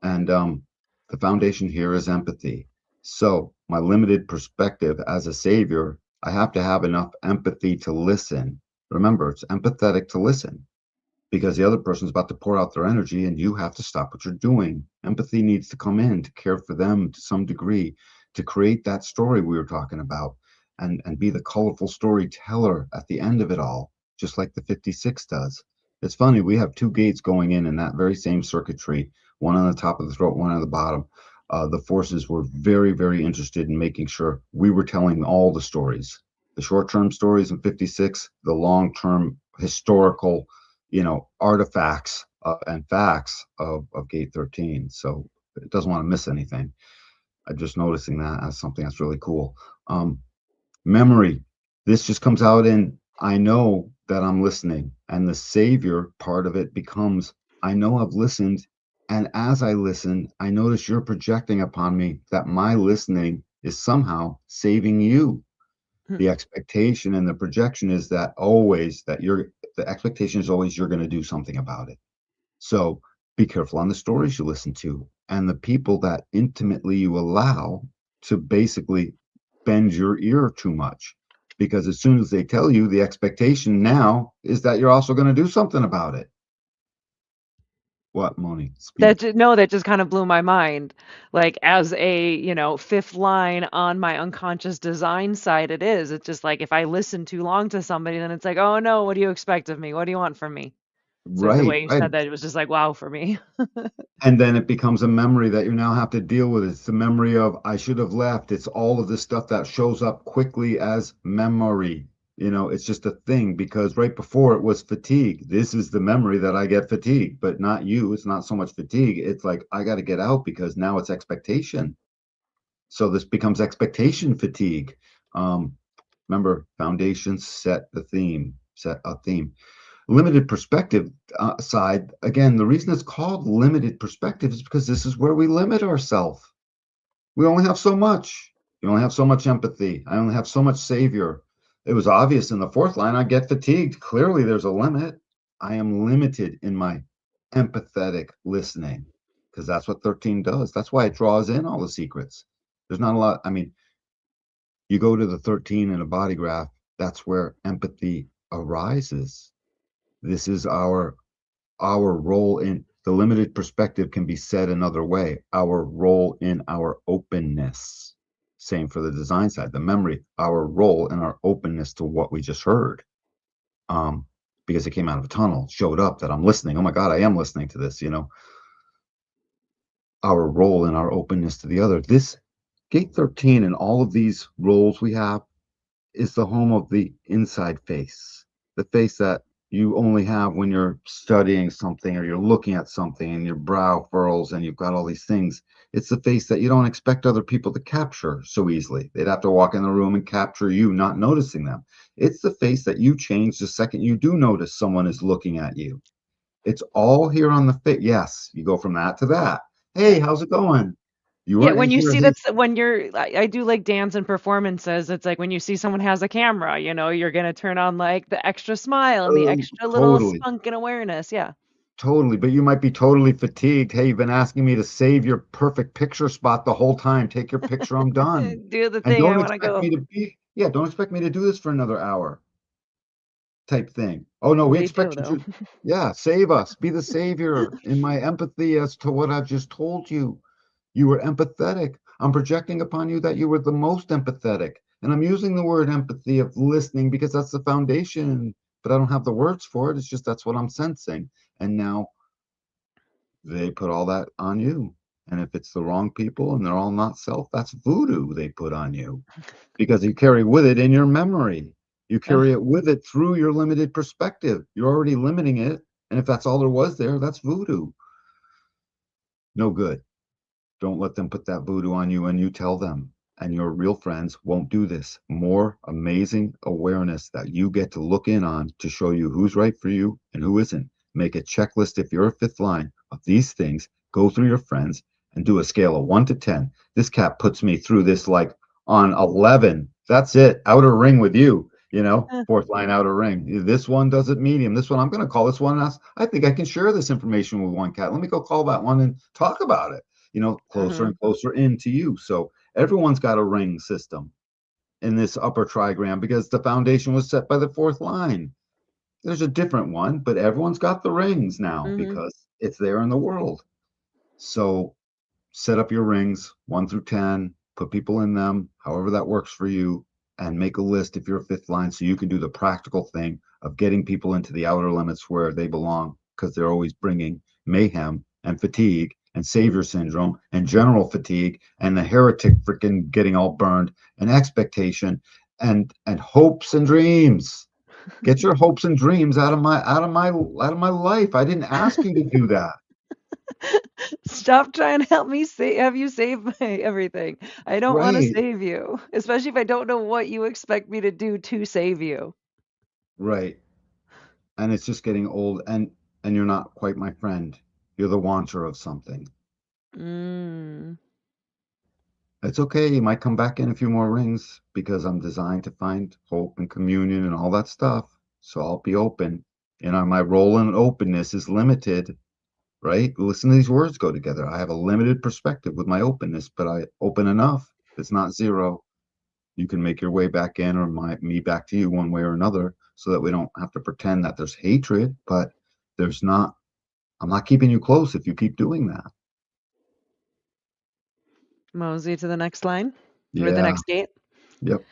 And the foundation here is empathy. So, my limited perspective as a savior, I have to have enough empathy to listen. Remember, it's empathetic to listen. because the other person's about to pour out their energy and you have to stop what you're doing. Empathy needs to come in to care for them to some degree, to create that story we were talking about, and be the colorful storyteller at the end of it all, just like the 56 does. It's funny, we have two gates going in that very same circuitry, one on the top of the throat, one on the bottom. The forces were very, very interested in making sure we were telling all the stories, the short-term stories in 56, the long-term historical, artifacts and facts of Gate 13. So it doesn't want to miss anything. I'm just noticing that as something that's really cool. Um, Memory. This just comes out in I know that I'm listening. And the savior part of it becomes I know I've listened. And as I listen, I notice you're projecting upon me that my listening is somehow saving you. Hmm. The expectation and the projection is that always that the expectation is always you're going to do something about it. So be careful on the stories you listen to and the people that intimately you allow to basically bend your ear too much. Because as soon as they tell you, the expectation now is that you're also going to do something about it. What, Moni? That Speak. no, that just kind of blew my mind. Like as a, fifth line on my unconscious design side, it is. It's just like if I listen too long to somebody, then it's like, oh no, what do you expect of me? What do you want from me? So the Right, way you right. said that, it was just like, wow for me. And then it becomes a memory that you now have to deal with. It's the memory of I should have left. It's all of this stuff that shows up quickly as memory. It's just a thing because right before it was fatigue. This is the memory that I get fatigue, but not you. It's not so much fatigue. It's like I got to get out because now it's expectation. So this becomes expectation fatigue. Um, Remember, foundations set a theme. Limited perspective side, again, the reason it's called limited perspective is because this is where we limit ourselves. We only have so much. You only have so much empathy. I only have so much savior. It was obvious in the fourth line, I get fatigued. Clearly, there's a limit. I am limited in my empathetic listening because that's what 13 does. That's why it draws in all the secrets. There's not a lot. I mean, you go to the 13 in a body graph, that's where empathy arises. This is our role in the limited perspective can be said another way. Our role in our openness. Same for the design side, the memory, our role in our openness to what we just heard. Um, because it came out of a tunnel, showed up that I'm listening. Oh my God, I am listening to this. Our role in our openness to the other. This gate 13 and all of these roles we have is the home of the inside face, the face that you only have when you're studying something or you're looking at something and your brow furls and you've got all these things. It's the face that you don't expect other people to capture so easily. They'd have to walk in the room and capture you not noticing them. It's the face that you change the second you do notice someone is looking at you. It's all here on the face. Yes, you go from that to that. Hey, Yeah. how's it going? You Yeah, weren't when in you here. see Hey, that's when I do like dance and performances, it's like when you see someone has a camera, you're gonna turn on like the extra smile and the extra little totally. spunk and awareness. Yeah. Totally, but you might be totally fatigued. Hey, you've been asking me to save your perfect picture spot the whole time. Take your picture, I'm done. Do the And thing, I want to go. don't expect me to do this for another hour type thing. Oh no, we They do expect you though. to, yeah, save us. Be the savior in my empathy as to what I've just told you. You were empathetic. I'm projecting upon you that you were the most empathetic. And I'm using the word empathy of listening because that's the foundation, but I don't have the words for it. It's just that's what I'm sensing. And now they put all that on you. And if it's the wrong people and they're all not self, that's voodoo they put on you because you carry with it in your memory. You carry Ugh. it with it through your limited perspective. You're already limiting it. And if that's all there was there, that's voodoo. No good. Don't let them put that voodoo on you and you tell them. And your real friends won't do this. More amazing awareness that you get to look in on to show you who's right for you and who isn't. Make a checklist if you're a fifth line of these things. Go through your friends and do a scale of 1 to 10. This cat puts me through this like on 11. That's it. Outer ring with you. Eh. Fourth line outer ring. This one does it medium. This one, I'm going to call this one. And ask, I think I can share this information with one cat. Let me go call that one and talk about it, closer Mhm. and closer into you. So everyone's got a ring system in this upper trigram because the foundation was set by the fourth line. There's a different one, but everyone's got the rings now Mhm. because it's there in the world. So set up your rings 1 through 10, put people in them, however that works for you, and make a list if you're a fifth line so you can do the practical thing of getting people into the outer limits where they belong because they're always bringing mayhem and fatigue and savior syndrome and general fatigue and the heretic freaking getting all burned and expectation and hopes and dreams. Get your hopes and dreams out of my life. I didn't ask you to do that. Stop trying to help me have you save my everything. I don't wanna Right, save you, especially if I don't know what you expect me to do to save you. right. And it's just getting old and you're not quite my friend. You're the wanter of something. Mm. It's okay. You might come back in a few more rings because I'm designed to find hope and communion and all that stuff. So I'll be open. You know, my role in openness is limited, right? Listen to these words go together. I have a limited perspective with my openness, but I open enough. It's not zero. You can make your way back in or me back to you one way or another so that we don't have to pretend that there's hatred, but there's not. I'm not keeping you close if you keep doing that. Mosey to the next line or the Yeah. next gate. Yep.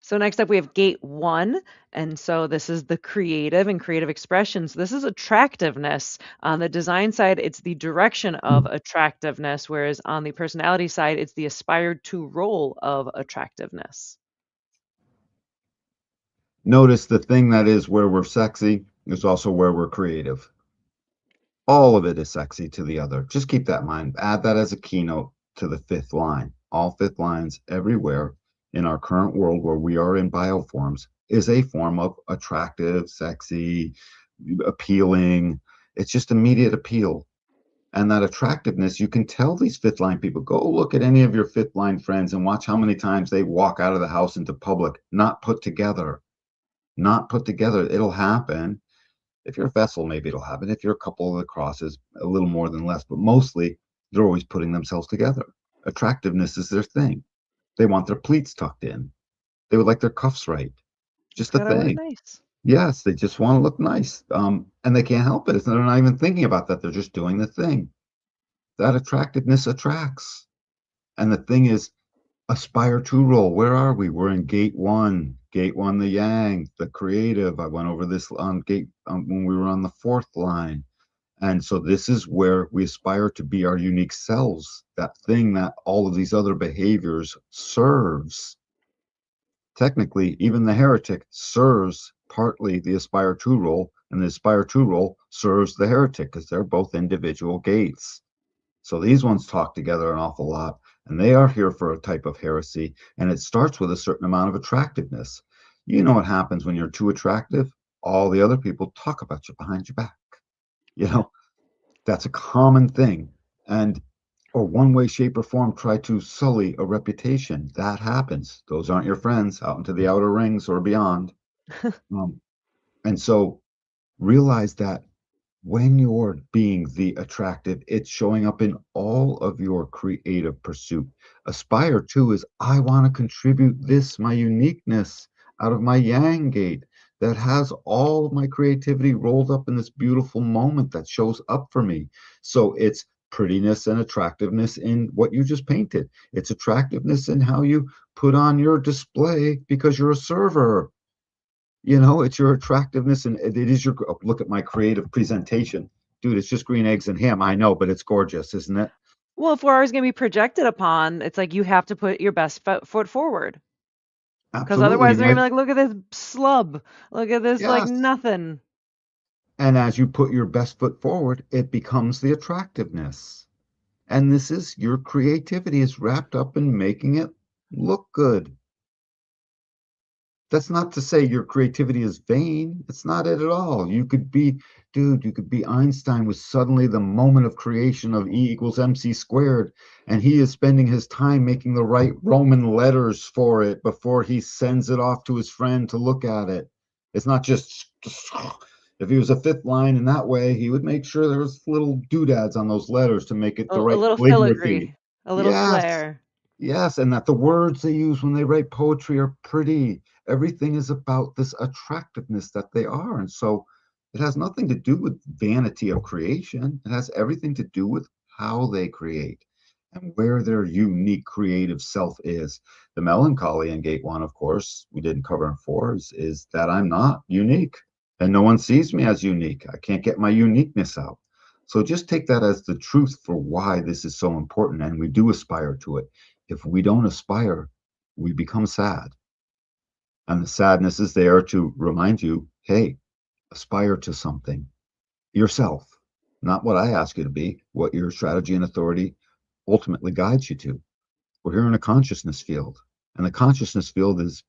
So next up we have gate 1, and so this is the creative and creative expressions. This is attractiveness. On the design side, it's the direction of attractiveness, whereas on the personality side, it's the aspired to role of attractiveness. Notice the thing that is where we're sexy is also where we're creative. All of it is sexy to the other. Just keep that in mind. Add that as a keynote to the fifth line. All fifth lines everywhere in our current world where we are in bioforms is a form of attractive, sexy, appealing. It's just immediate appeal. And that attractiveness, you can tell these fifth line people. Go look at any of your fifth line friends and watch how many times they walk out of the house into public, not put together. Not put together. It'll happen. If you're a vessel, maybe it'll happen. If you're a couple of the crosses, a little more than less, but mostly they're always putting themselves together. Attractiveness is their thing. They want their pleats tucked in. They would like their cuffs right. It's Just a gotta look thing. nice. Yes, they just want to look nice. And they can't help it. They're not even thinking about that. They're just doing the thing. That attractiveness attracts. And the thing is, aspire to roll. Where are we? We're in gate one. Gate one, the yang, the creative. I went over this on gate when we were on the fourth line. And so this is where we aspire to be our unique selves, that thing that all of these other behaviors serves. Technically, even the heretic serves partly the aspire to role, and the aspire to role serves the heretic because they're both individual gates. So these ones talk together an awful lot, and they are here for a type of heresy, and it starts with a certain amount of attractiveness. You know what happens when you're too attractive? All the other people talk about you behind your back. You Yeah. know, that's a common thing. And or one way, shape, or form try to sully a reputation. That happens. Those aren't your friends out into the outer rings or beyond. Um, and so realize that when you're being the attractive, it's showing up in all of your creative pursuit. Aspire to is I want to contribute this, my uniqueness, out of my yang gate that has all of my creativity rolled up in this beautiful moment that shows up for me. So it's prettiness and attractiveness in what you just painted. It's attractiveness in how you put on your display because you're a server. It's your attractiveness and it is your look at my creative presentation. Dude, it's just green eggs and ham. I know, but it's gorgeous, isn't it? Well, if we're always gonna be projected upon, it's like you have to put your best foot forward, because Absolutely. otherwise they're gonna be like, "Look at this slub. Look at this, like, Yes. nothing." And as you put your best foot forward, it becomes the attractiveness. And this is your creativity is wrapped up in making it look good. That's not to say your creativity is vain. It's not it at all. You could be Einstein with suddenly the moment of creation of E equals MC squared, and he is spending his time making the right Roman letters for it before he sends it off to his friend to look at it. It's not just if he was a fifth line in that way, he would make sure there was little doodads on those letters to make it the A right little calligraphy. filigree, a little Yes. flair. Yes, and that the words they use when they write poetry are pretty. Everything is about this attractiveness that they are. And so It has nothing to do with vanity of creation. It has everything to do with how they create and where their unique creative self is. The melancholy in gate one, of course, we didn't cover in four, is that I'm not unique and no one sees me as unique. I can't get my uniqueness out. So just take that as the truth for why this is so important. And we do aspire to it. If we don't aspire, we become sad. And the sadness is there to remind you, hey, aspire to something yourself, not what I ask you to be, what your strategy and authority ultimately guides you to. We're here in a consciousness field, and the consciousness field is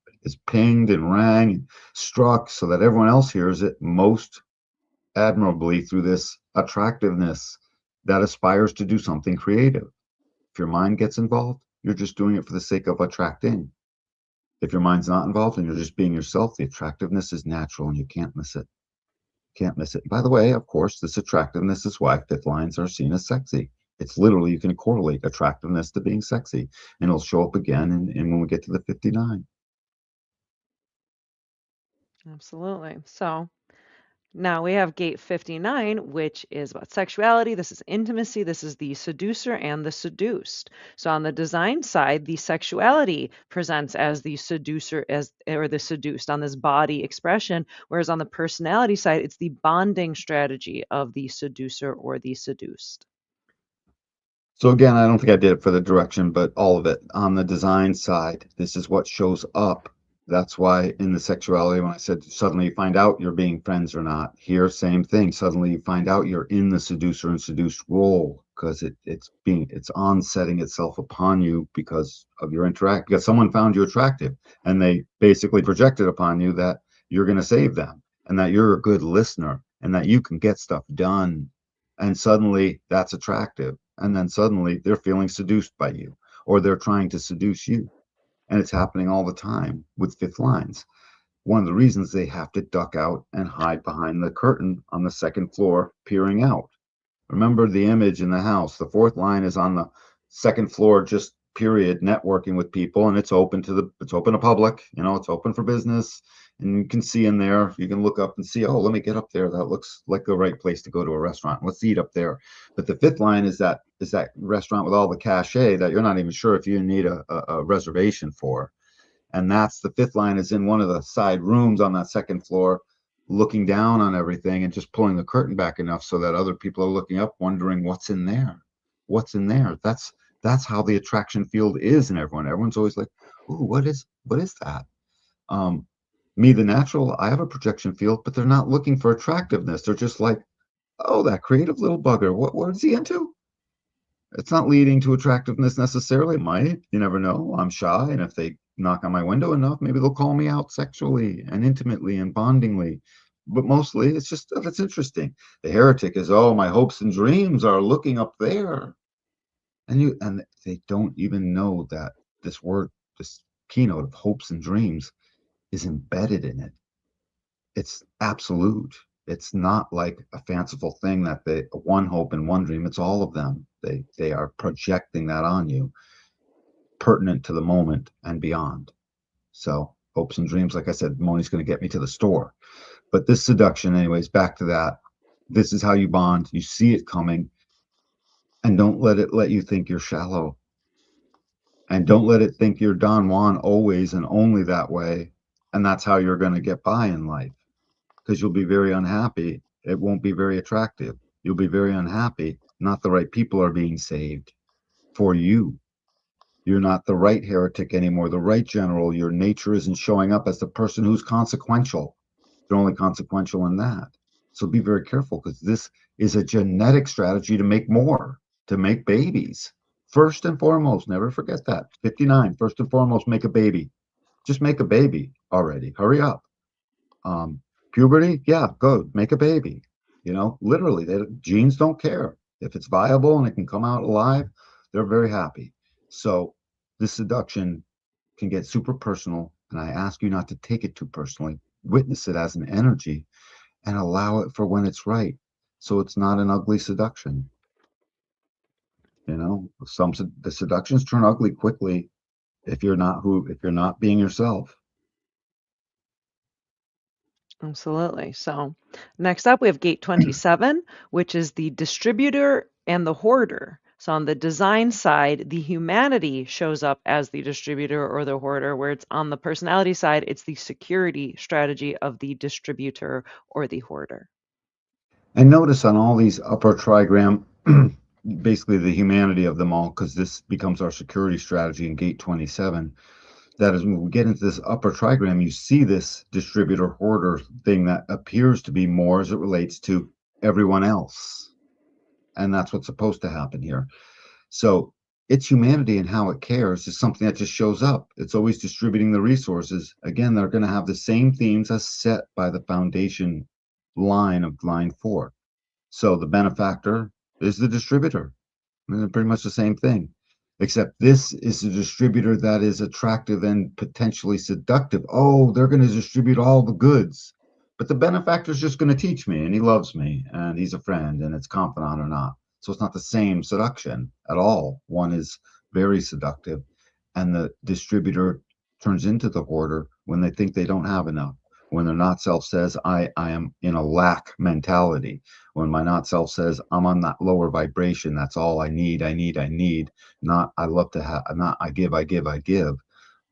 pinged and rang and struck so that everyone else hears it most admirably through this attractiveness that aspires to do something creative. If your mind gets involved, you're just doing it for the sake of attracting. If your mind's not involved and you're just being yourself, the attractiveness is natural and you can't miss it. Can't miss it. By the way, of course, this attractiveness is why fifth lines are seen as sexy. It's literally, you can correlate attractiveness to being sexy, and it'll show up again and when we get to the 59. Absolutely. So now we have gate 59, which is about sexuality. This is intimacy. This is the seducer and the seduced. So on the design side, the sexuality presents as the seducer as or the seduced on this body expression, whereas on the personality side, it's the bonding strategy of the seducer or the seduced. So again, I don't think I did it for the direction, but all of it. On the design side, this is what shows up. That's why in the sexuality, when I said suddenly you find out you're being friends or not, here, same thing. Suddenly you find out you're in the seducer and seduced role because it's onsetting itself upon you because of your interact, because someone found you attractive and they basically projected upon you that you're going to save them and that you're a good listener and that you can get stuff done. And suddenly that's attractive, and then suddenly they're feeling seduced by you or they're trying to seduce you, and it's happening all the time with fifth lines. One of the reasons they have to duck out and hide behind the curtain on the second floor peering out. Remember the image in the house. The fourth line is on the second floor, just period, networking with people, and it's open to public, it's open for business. And you can see in there, you can look up and see, oh, let me get up there. That looks like the right place to go to a restaurant. Let's eat up there. But the fifth line is that restaurant with all the cachet that you're not even sure if you need a reservation for. And that's the fifth line is in one of the side rooms on that second floor, looking down on everything and just pulling the curtain back enough so that other people are looking up, wondering what's in there. What's in there? That's how the attraction field is in everyone. Everyone's always like, "Ooh, what is that?" Um, Me, the natural, I have a projection field, but they're not looking for attractiveness. They're just like, "Oh, that creative little bugger. What is he into?" It's not leading to attractiveness necessarily. It might. You never know. I'm shy, and if they knock on my window enough, maybe they'll call me out sexually and intimately and bondingly. But mostly, it's just that's interesting. The heretic is, oh, my hopes and dreams are looking up there, and they don't even know that this word, this keynote of hopes and dreams, is embedded in it. It's absolute. It's not like a fanciful thing that they one hope and one dream. It's all of them. They are projecting that on you, pertinent to the moment and beyond. So hopes and dreams, like I said, Moni's going to get me to the store. But this seduction, anyways, back to that. This is how you bond. You see it coming, and don't let it let you think you're shallow, and don't let it think you're Don Juan always and only that way, and that's how you're going to get by in life. Because you'll be very unhappy. It won't be very attractive. You'll be very unhappy. Not the right people are being saved for you. You're not the right heretic anymore, the right general. Your nature isn't showing up as the person who's consequential. They're only consequential in that. So be very careful because this is a genetic strategy to make more, to make babies. First and foremost, never forget that. 59, first and foremost, make a baby. Just make a baby already. Hurry up. Um, Puberty, yeah, go make a baby. Literally, genes don't care if it's viable and it can come out alive. They're very happy. So this seduction can get super personal, and I ask you not to take it too personally. Witness it as an energy and allow it for when it's right. So it's not an ugly seduction. The seductions turn ugly quickly if you're not being yourself. Absolutely. So, next up, we have gate 27, which is the distributor and the hoarder. So, on the design side, the humanity shows up as the distributor or the hoarder, where it's on the personality side, it's the security strategy of the distributor or the hoarder. And notice on all these upper trigram, basically the humanity of them all, because this becomes our security strategy in gate 27, that is when we get into this upper trigram, you see this distributor hoarder thing that appears to be more as it relates to everyone else. And that's what's supposed to happen here. So its humanity and how it cares is something that just shows up. It's always distributing the resources. Again, they're going to have the same themes as set by the foundation line of line 4. So the benefactor is the distributor. Pretty much the same thing, except this is a distributor that is attractive and potentially seductive. Oh, they're going to distribute all the goods, but the benefactor's just going to teach me, and he loves me, and he's a friend, and it's confidant or not. So it's not the same seduction at all. One is very seductive, and the distributor turns into the hoarder when they think they don't have enough. When their not self says, I am in a lack mentality. When my not self says, I'm on that lower vibration, that's all I need, I need, not I love to have, not I give, I give, I give.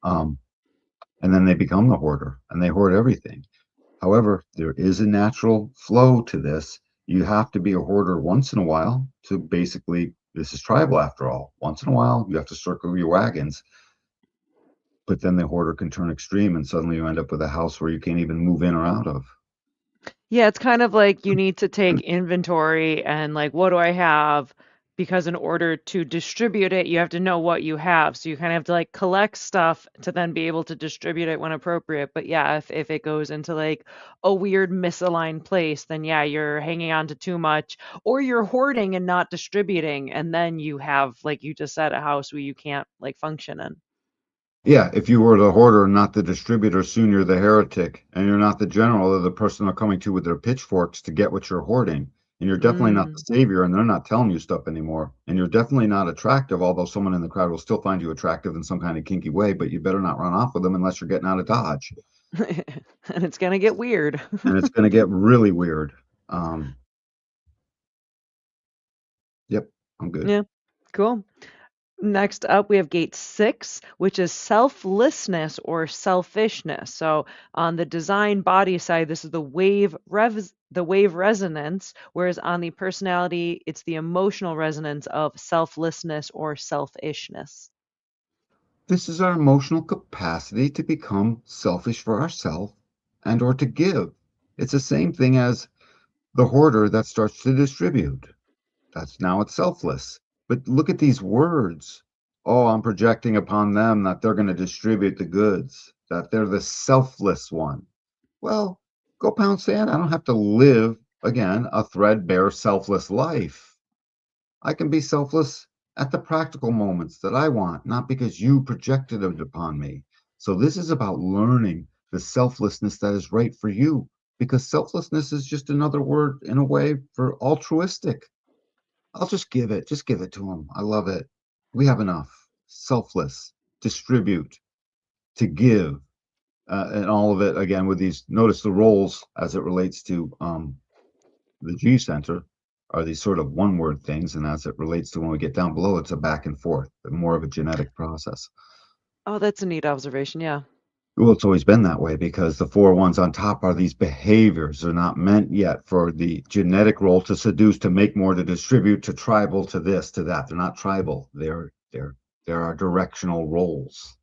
Um, and then they become the hoarder and they hoard everything. However, there is a natural flow to this. You have to be a hoarder once in a while to basically, this is tribal after all. Once in a while, you have to circle your wagons, but then the hoarder can turn extreme and suddenly you end up with a house where you can't even move in or out of. Yeah, it's kind of like you need to take inventory and like, what do I have? Because in order to distribute it, you have to know what you have. So you kind of have to like collect stuff to then be able to distribute it when appropriate. But yeah, if it goes into like a weird misaligned place, then yeah, you're hanging on to too much or you're hoarding and not distributing. And then you have, like you just said, a house where you can't like function in. Yeah, if you were the hoarder and not the distributor, soon you're the heretic, and you're not the general or the person they're coming to with their pitchforks to get what you're hoarding. And you're definitely not the Mm. savior, and they're not telling you stuff anymore. And you're definitely not attractive, although someone in the crowd will still find you attractive in some kind of kinky way, but you better not run off with them unless you're getting out of Dodge. And it's gonna get weird. And it's going to get really weird. Um, yep, I'm good. Yeah, cool. Next up, we have gate 6, which is selflessness or selfishness. So on the design body side, this is the wave resonance, whereas on the personality, it's the emotional resonance of selflessness or selfishness. This is our emotional capacity to become selfish for ourselves and or to give. It's the same thing as the hoarder that starts to distribute. That's now it's selfless. But look at these words. Oh, I'm projecting upon them that they're going to distribute the goods, that they're the selfless one. Well, go pound sand. I don't have to live, again, a threadbare, selfless life. I can be selfless at the practical moments that I want, not because you projected it upon me. So this is about learning the selflessness that is right for you, because selflessness is just another word in a way for altruistic. I'll just give it to them. I love it. We have enough. Selfless, distribute, to give, and all of it again with these. Notice the roles as it relates to the G center are these sort of one word things. And as it relates to when we get down below, it's a back and forth, more of a genetic process. Oh, that's a neat observation. Yeah. Well, it's always been that way because the four ones on top are these behaviors. They're not meant yet for the genetic role to seduce, to make more, to distribute, to tribal, to this, to that. They're not tribal. There are directional roles.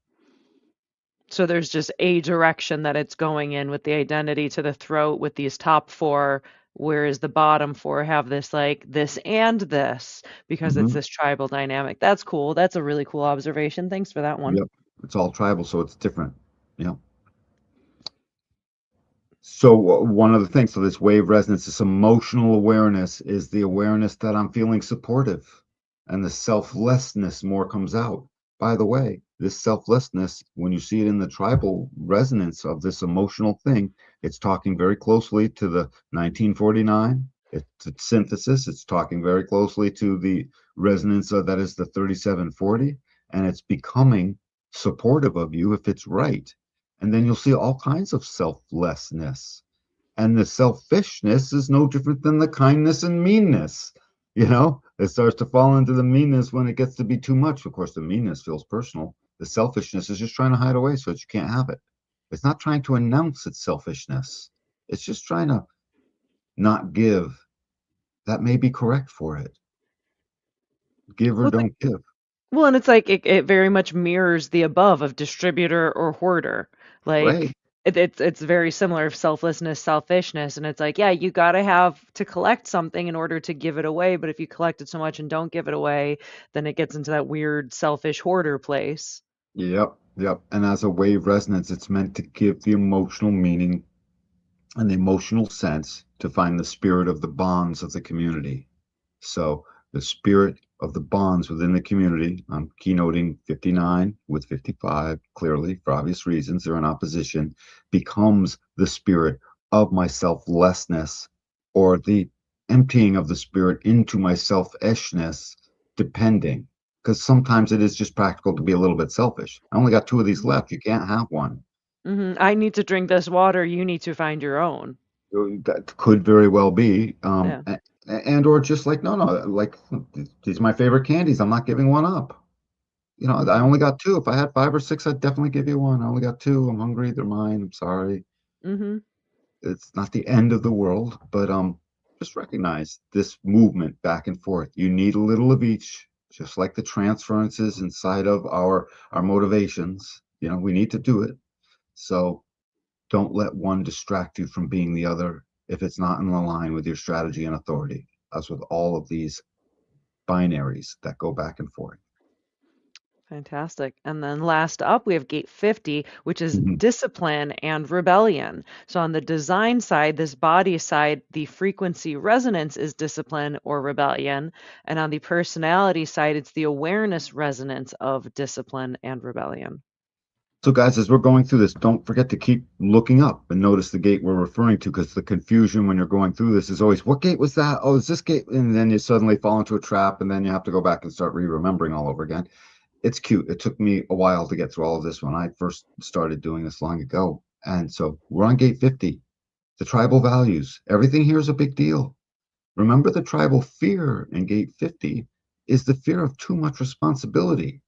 So there's just a direction that it's going in with the identity to the throat with these top four, whereas the bottom four have this like this and this because it's Hmm. this tribal dynamic. That's cool. That's a really cool observation. Thanks for that one. Yep. It's all tribal, so it's different. Yeah. So one of the things, so this wave resonance, this emotional awareness is the awareness that I'm feeling supportive and the selflessness more comes out. By the way, this selflessness, when you see it in the tribal resonance of this emotional thing, it's talking very closely to the 1949. It's synthesis. It's talking very closely to the resonance of that is the 3740, and it's becoming supportive of you if it's right. And then you'll see all kinds of selflessness. And the selfishness is no different than the kindness and meanness. It starts to fall into the meanness when it gets to be too much. Of course, the meanness feels personal. The selfishness is just trying to hide away so that you can't have it. It's not trying to announce its selfishness. It's just trying to not give. That may be correct for it. Give or Well, don't give. well, and it's like it very much mirrors the above of distributor or hoarder. Right. Like it's very similar of selflessness, selfishness, and it's like, yeah, you got to have to collect something in order to give it away, but if you collect it so much and don't give it away, then it gets into that weird selfish hoarder place. Yep. Yep. And as a wave resonance, it's meant to give the emotional meaning and the emotional sense to find the spirit of the bonds of the community. So the spirit of the bonds within the community, I'm keynoting 59 with 55, clearly, for obvious reasons, they're in opposition, becomes the spirit of my selflessness or the emptying of the spirit into my selfishness, depending. Because sometimes it is just practical to be a little bit selfish. I only got two of these Mhm. left. You can't have one. I need to drink this water, you need to find your own. That could very well be. Yeah. And or just like, no, like these are my favorite candies. I'm not giving one up. I Mhm. only got two. If I had five or six, I'd definitely give you one. I only got two. I'm hungry. They're mine. I'm sorry. Mhm. It's not the end of the world, but just recognize this movement back and forth. You need a little of each, just like the transferences inside of our motivations. We need to do it. So don't let one distract you from being the other if it's not in line with your strategy and authority, as with all of these binaries that go back and forth. Fantastic. And then last up, we have gate 50, which is Mhm. discipline and rebellion. So on the design side, this body side, the frequency resonance is discipline or rebellion. And on the personality side, it's the awareness resonance of discipline and rebellion. So, guys, as we're going through this, don't forget to keep looking up and notice the gate we're referring to, because the confusion when you're going through this is always, what gate was that? Oh, is this gate? And then you suddenly fall into a trap, and then you have to go back and start re-remembering all over again. It's cute. It took me a while to get through all of this when I first started doing this long ago. And so we're on gate 50, the tribal values. Everything here is a big deal. Remember, the tribal fear in gate 50 is the fear of too much responsibility.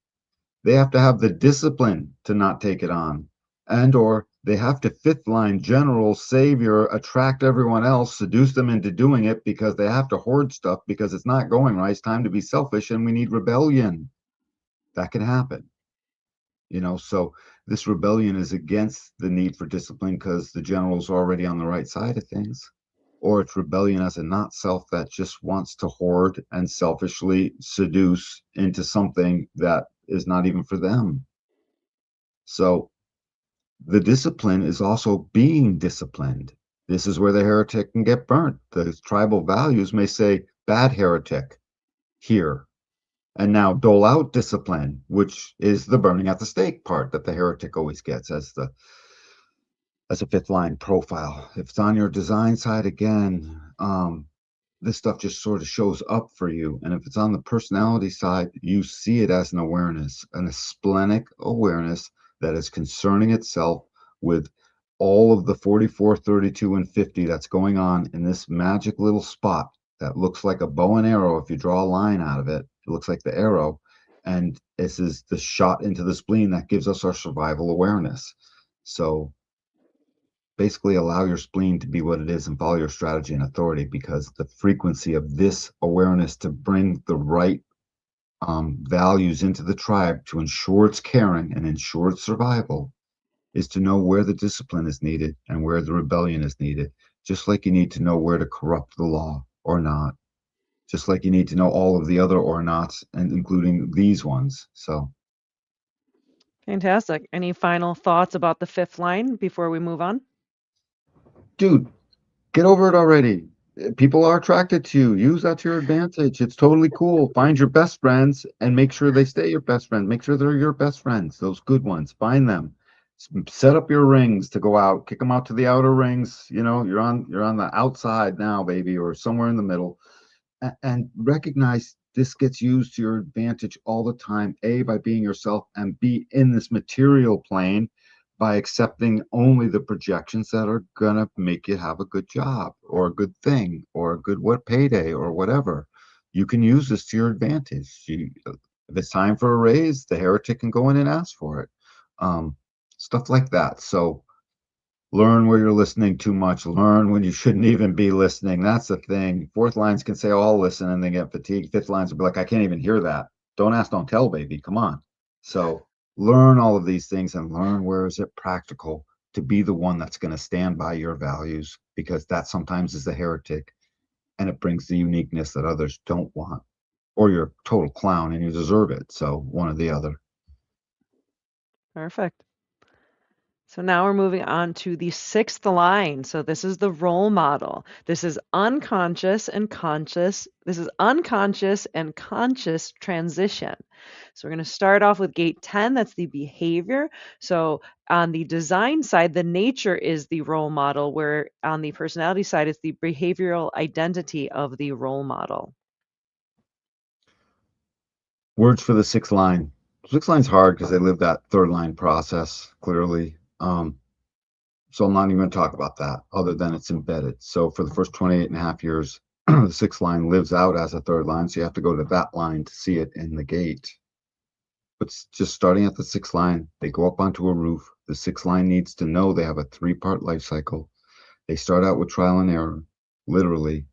They have to have the discipline to not take it on, and or they have to fifth line general savior attract everyone else, seduce them into doing it because they have to hoard stuff because it's not going right. It's time to be selfish and we need rebellion. That can happen. So this rebellion is against the need for discipline because the general's already on the right side of things. Or it's rebellion as a not self that just wants to hoard and selfishly seduce into something that is not even for them. So the discipline is also being disciplined. This is where the heretic can get burnt. The tribal values may say bad heretic here, and now dole out discipline, which is the burning at the stake part that the heretic always gets as a fifth line profile. If it's on your design side again, this stuff just sort of shows up for you. And if it's on the personality side, you see it as an awareness, a splenic awareness that is concerning itself with all of the 44, 32, and 50 that's going on in this magic little spot that looks like a bow and arrow. If you draw a line out of it, it looks like the arrow. And this is the shot into the spleen that gives us our survival awareness. So basically allow your spleen to be what it is and follow your strategy and authority, because the frequency of this awareness to bring the right values into the tribe to ensure its caring and ensure its survival is to know where the discipline is needed and where the rebellion is needed, just like you need to know where to corrupt the law or not, just like you need to know all of the other or nots, and including these ones. So, Fantastic. Any final thoughts about the fifth line before we move on? dude, get over it already. People are attracted to you. Use that to your advantage. It's totally cool. Find your best friends and make sure they stay your best friends. Make sure they're your best friends, those good ones. Find them. Set up your rings to go out. Kick them out to the outer rings. You're on the outside now, baby, or somewhere in the middle. And recognize this gets used to your advantage all the time. A, by being yourself, and B, in this material plane by accepting only the projections that are going to make you have a good job or a good thing or a good what payday or whatever. You can use this to your advantage. If it's time for a raise, the heretic can go in and ask for it. Um, Stuff like that. So learn where you're listening too much. Learn when you shouldn't even be listening. That's the thing. Fourth lines can say, "Oh, I'll listen," and they get fatigued. Fifth lines will be like, "I can't even hear that." Don't ask, don't tell, baby. Come on. So learn all of these things and learn where is it practical to be the one that's going to stand by your values, because that sometimes is the heretic and it brings the uniqueness that others don't want. Or you're a total clown and you deserve it. So one or the other. Perfect. So now we're moving on to the sixth line. So this is the role model. This is unconscious and conscious. This is unconscious and conscious transition. So we're going to start off with gate 10. That's the behavior. So on the design side, the nature is the role model, where on the personality side, it's the behavioral identity of the role model. Words for the sixth line. Sixth line's hard because they live that third line process clearly. So I'm not even going to talk about that other than it's embedded. So for the first 28 and a half years, the sixth line lives out as a third line. So you have to go to that line to see it in the gate. But just starting at the sixth line, they go up onto a roof. The sixth line needs to know they have a 3-part life cycle. They start out with trial and error, literally.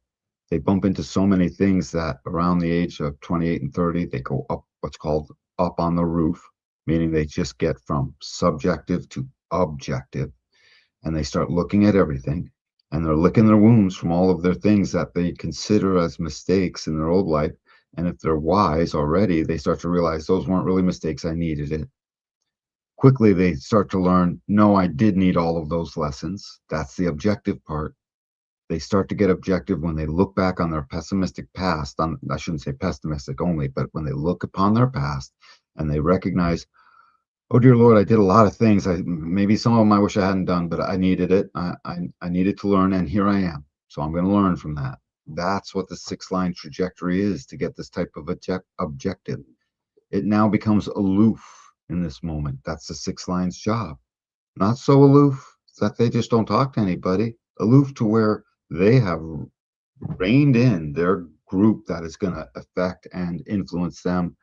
They bump into so many things that around the age of 28 and 30, they go up what's called up on the roof, meaning they just get from subjective to objective, and they start looking at everything, and they're licking their wounds from all of their things that they consider as mistakes in their old life. And if they're wise already, they start to realize those weren't really mistakes. I needed it. Quickly, they start to learn, no, I did need all of those lessons. That's the objective part. They start to get objective when they look back on their pessimistic past. I shouldn't say pessimistic only, but when they look upon their past and they recognize, oh dear Lord, I did a lot of things. Maybe some of them I wish I hadn't done, but I needed it. I needed to learn, and here I am. So I'm going to learn from that. That's what the six line trajectory is to get this type of objective. It now becomes aloof in this moment. That's the six line's job. Not so aloof that they just don't talk to anybody. Aloof to where they have reined in their group that is going to affect and influence them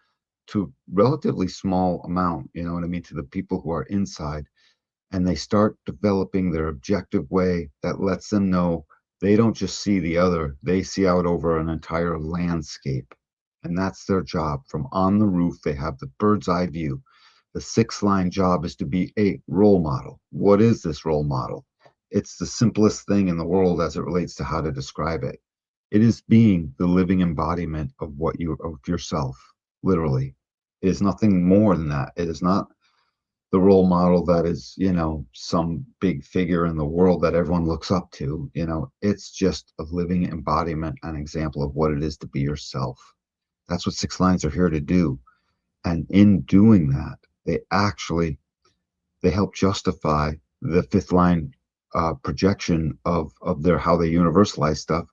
to relatively small amount, you know what I mean, to the people who are inside, and they start developing their objective way that lets them know they don't just see the other, they see out over an entire landscape. And that's their job. From on the roof, they have the bird's eye view. The six line job is to be a role model. What is this role model? It's the simplest thing in the world as it relates to how to describe it. It is being the living embodiment of what you of yourself, literally. It is nothing more than that. It is not the role model that is, some big figure in the world that everyone looks up to. It's just a living embodiment, an example of what it is to be yourself. That's what six lines are here to do. And in doing that, they help justify the fifth line projection of their how they universalize stuff,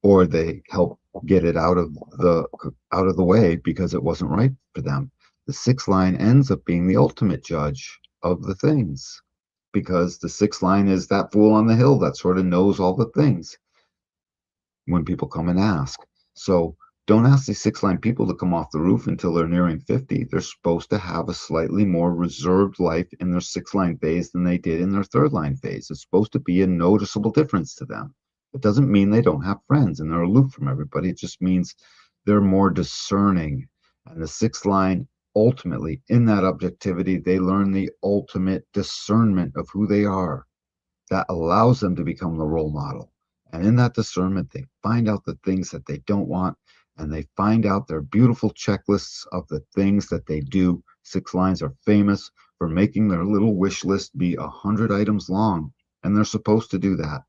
or they help get it out of the way because it wasn't right for them. The sixth line ends up being the ultimate judge of the things, because the sixth line is that fool on the hill that sort of knows all the things when people come and ask. So don't ask these six line people to come off the roof until they're nearing 50. They're supposed to have a slightly more reserved life in their six line phase than they did in their third line phase. It's supposed to be a noticeable difference to them. It doesn't mean they don't have friends and they're aloof from everybody. It just means they're more discerning. And the sixth line, ultimately, in that objectivity, they learn the ultimate discernment of who they are that allows them to become the role model. And in that discernment, they find out the things that they don't want, and they find out their beautiful checklists of the things that they do. Six lines are famous for making their little wish list be 100 items long, and they're supposed to do that.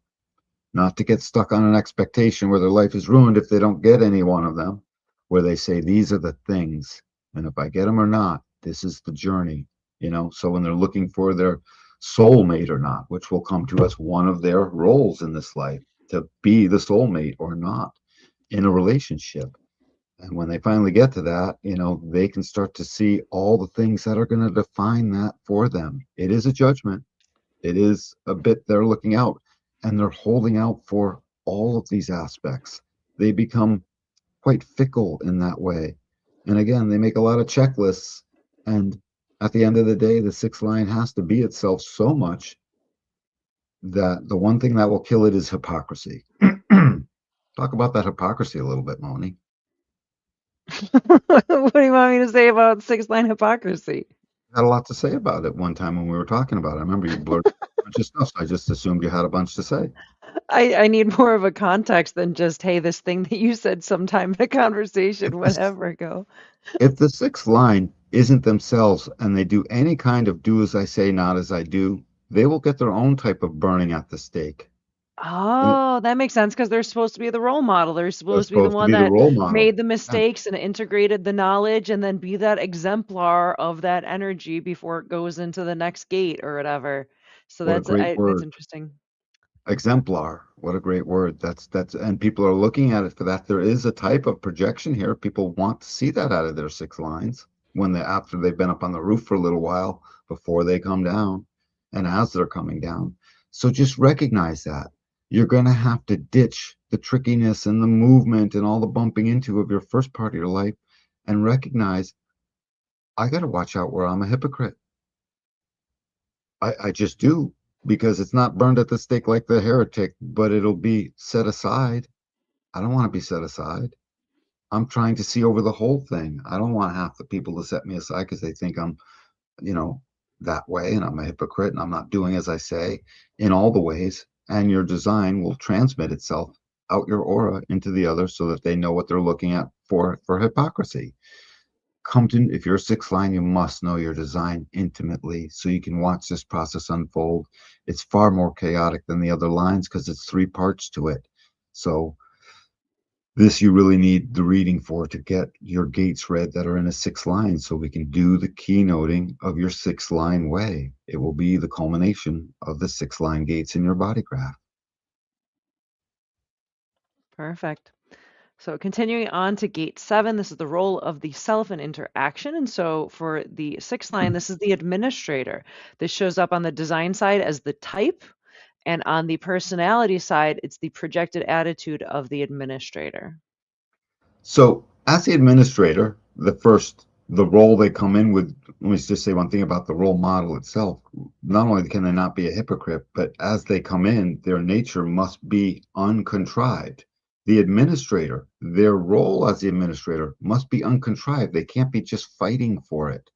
Not to get stuck on an expectation where their life is ruined if they don't get any one of them, where they say, these are the things, and if I get them or not, this is the journey. So when they're looking for their soulmate or not, which will come to us one of their roles in this life, to be the soulmate or not in a relationship. And when they finally get to that, they can start to see all the things that are going to define that for them. It is a judgment. It is a bit they're looking out, and they're holding out for all of these aspects. They become quite fickle in that way. And again, they make a lot of checklists. And at the end of the day, the sixth line has to be itself so much that the one thing that will kill it is hypocrisy. Talk about that hypocrisy a little bit, Moni. What do you want me to say about six line hypocrisy? I had a lot to say about it one time when we were talking about it. I remember you blurted a bunch of stuff, so I just assumed you had a bunch to say. I need more of a context than just, hey, this thing that you said sometime in a If conversation, the, whatever ago. if the sixth line isn't themselves and they do any kind of do as I say, not as I do, they will get their own type of burning at the stake. And Oh, that makes sense because they're supposed to be the role model. They're they're supposed to be the supposed to one be the that role model. made the Yeah, mistakes and integrated the knowledge and then be that exemplar of that energy before it goes into the next gate or whatever. So what a great that's word. interesting. Exemplar. What a great word. And people are looking at it for that. There is a type of projection here. People want to see that out of their six lines when after they've been up on the roof for a little while before they come down and as they're coming down. So just recognize that. You're going to have to ditch the trickiness and the movement and all the bumping into of your first part of your life and recognize I got to watch out where I'm a hypocrite. I just do because it's not burned at the stake like the heretic, but it'll be set aside. I don't want to be set aside. I'm trying to see over the whole thing. I don't want half the people to set me aside because they think I'm, you know, that way and I'm a hypocrite and I'm not doing as I say in all the ways. And your design will transmit itself out your aura into the other so that they know what they're looking at for hypocrisy. If you're a sixth line, you must know your design intimately so you can watch this process unfold. It's far more chaotic than the other lines because it's three parts to it. So this you really need the reading for to get your gates read that are in a sixth line so we can do the keynoting of your sixth line way. It will be the culmination of the six line gates in your body graph. Perfect. So continuing on to gate 7, this is the role of the self and interaction. And so for the sixth line, this is the administrator. This shows up on the design side as the type, and on the personality side, it's the projected attitude of the administrator. So, as the administrator, the role they come in with, let me just say one thing about the role model itself. Not only can they not be a hypocrite, but as they come in, their nature must be uncontrived. The administrator, their role as the administrator must be uncontrived. They can't be just fighting for it.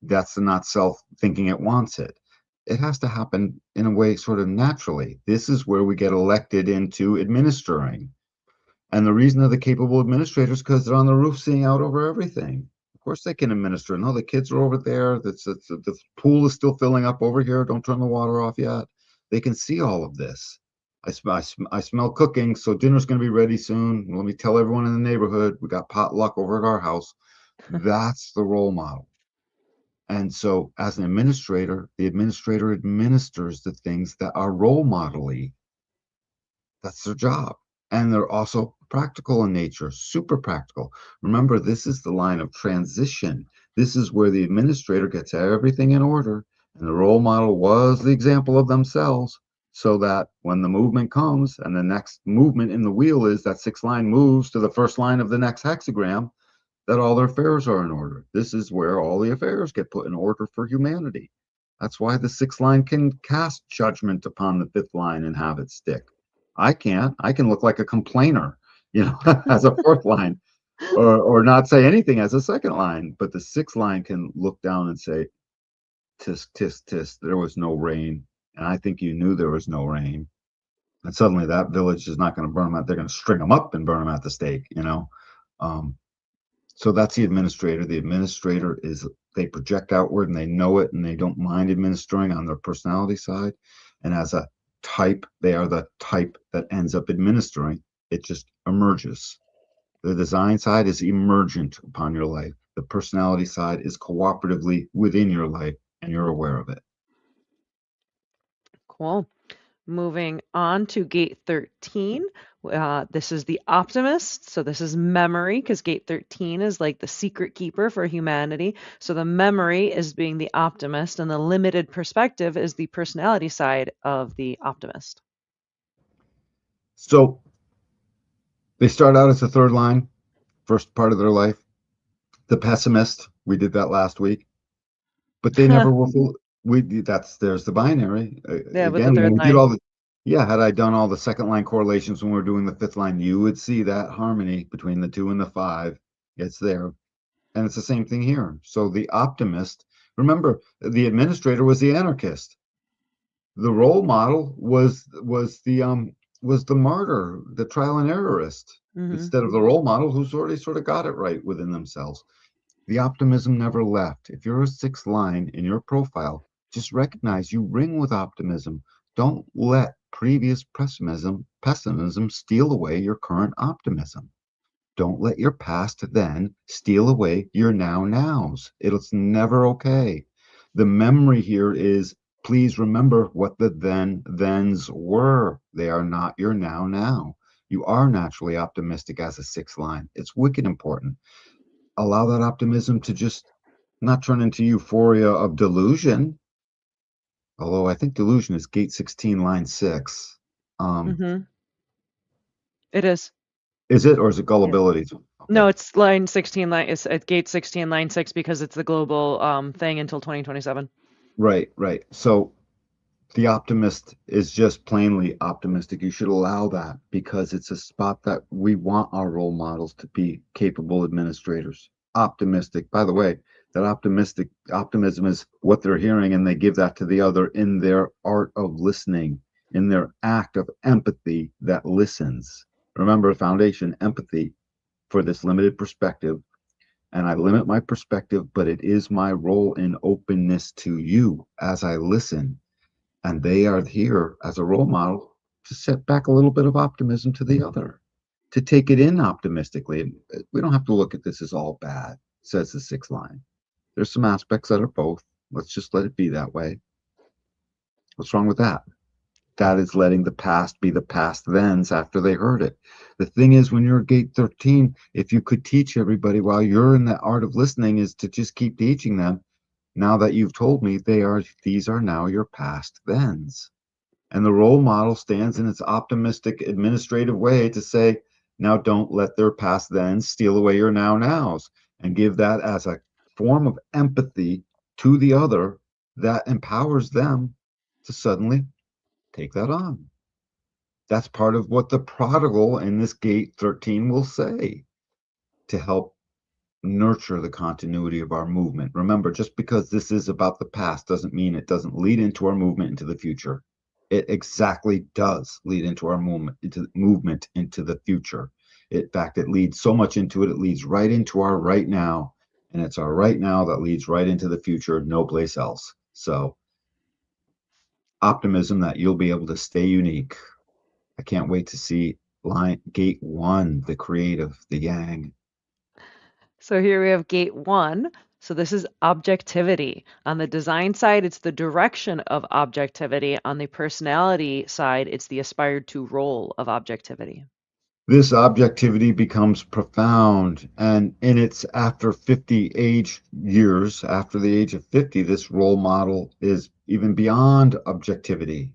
That's not self thinking it wants it. It has to happen in a way sort of naturally. This is where we get elected into administering. And the reason they're the capable administrators because they're on the roof seeing out over everything. Of course, they can administer. No, the kids are over there. The pool is still filling up over here. Don't turn the water off yet. They can see all of this. I smell cooking, so dinner's going to be ready soon. Let me tell everyone in the neighborhood we got potluck over at our house. That's the role model. And so, as an administrator, the administrator administers the things that are role model-y. That's their job. And they're also practical in nature, super practical. Remember, this is the line of transition. This is where the administrator gets everything in order, and the role model was the example of themselves, so that when the movement comes and the next movement in the wheel is that sixth line moves to the first line of the next hexagram, that all their affairs are in order. This is where all the affairs get put in order for humanity. That's why the sixth line can cast judgment upon the fifth line and have it stick. I can't. I can look like a complainer, as a fourth line, or not say anything as a second line. But the sixth line can look down and say, tisk, tisk, tisk, there was no rain. And I think you knew there was no rain. And suddenly that village is not going to burn them out. They're going to string them up and burn them at the stake. Um, so that's the administrator. The administrator they project outward and they know it and they don't mind administering on their personality side. And as a type, they are the type that ends up administering. It just emerges. The design side is emergent upon your life. The personality side is cooperatively within your life and you're aware of it. Cool. Moving on to gate 13. This is the optimist. So this is memory because gate 13 is like the secret keeper for humanity. So the memory is being the optimist, and the limited perspective is the personality side of the optimist. So they start out as the third line, first part of their life. The pessimist, we did that last week, but they never will. We that's there's the binary Yeah, with the again. When third we did line. all the yeah, had I done all the second line correlations when we were doing the fifth line, you would see that harmony between the 2 and the 5. It's there. And it's the same thing here. So the optimist, remember, the administrator was the anarchist. The role model was the martyr, the trial and errorist, Hmm. instead of the role model who's already sort of got it right within themselves. The optimism never left. If you're a sixth line in your profile, just recognize you ring with optimism. Don't let previous pessimism steal away your current optimism. Don't let your past then steal away your nows. It's never okay. The memory here is please remember what the thens were. They are not your now. You are naturally optimistic as a sixth line. It's wicked important. Allow that optimism to just not turn into euphoria of delusion. Although I think delusion is gate 16, line 6. Um, Hmm. It is. is it or is it Yeah. gullibility? No, Okay. it's line 16, it's at gate 16, line 6, because it's the global thing until 2027. Right. So the optimist is just plainly optimistic. You should allow that because it's a spot that we want our role models to be capable administrators. Optimistic. By the way, that optimistic optimism is what they're hearing, and they give that to the other in their art of listening, in their act of empathy that listens. Remember, foundation empathy for this limited perspective. And I limit my perspective, but it is my role in openness to you as I listen, and they are here as a role model to set back a little bit of optimism to the other, to take it in optimistically. We don't have to look at this as all bad, says the sixth line. There's some aspects that are both. Let's just let it be that way. What's wrong with that? That is letting the past be the past thens after they heard it. The thing is, when you're at gate 13, if you could teach everybody while you're in the art of listening, is to just keep teaching them. Now that you've told me these are now your past thens. And the role model stands in its optimistic administrative way to say, now don't let their past then steal away your nows, and give that as a form of empathy to the other that empowers them to suddenly take that on. That's part of what the prodigal in this gate 13 will say to help nurture the continuity of our movement. Remember, just because this is about the past doesn't mean it doesn't lead into our movement into the future. It exactly does lead into our movement into the future. In fact, it leads so much into it, it leads right into our right now. And it's our right now that leads right into the future, no place else. So, optimism that you'll be able to stay unique. I can't wait to see line gate 1, the creative, the yang. So here we have gate 1. So this is objectivity. On the design side, it's the direction of objectivity. On the personality side, it's the aspired to role of objectivity. This objectivity becomes profound, and in its after 50 age years, after the age of 50, this role model is even beyond objectivity.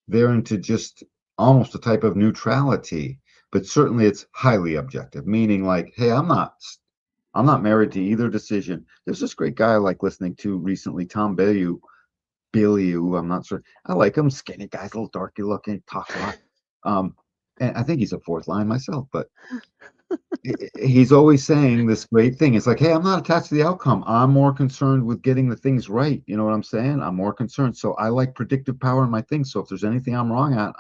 They're into just almost a type of neutrality, but certainly it's highly objective, meaning like, hey, I'm not married to either decision. There's this great guy I like listening to recently, Tom Bilyeu, I'm not sure. I like him, skinny guy's a little darky looking, talks a lot. Um, and I think he's a fourth line myself, but he's always saying this great thing. It's like, hey, I'm not attached to the outcome. I'm more concerned with getting the things right. You know what I'm saying? I'm more concerned. So I like predictive power in my things. So if there's anything I'm wrong at,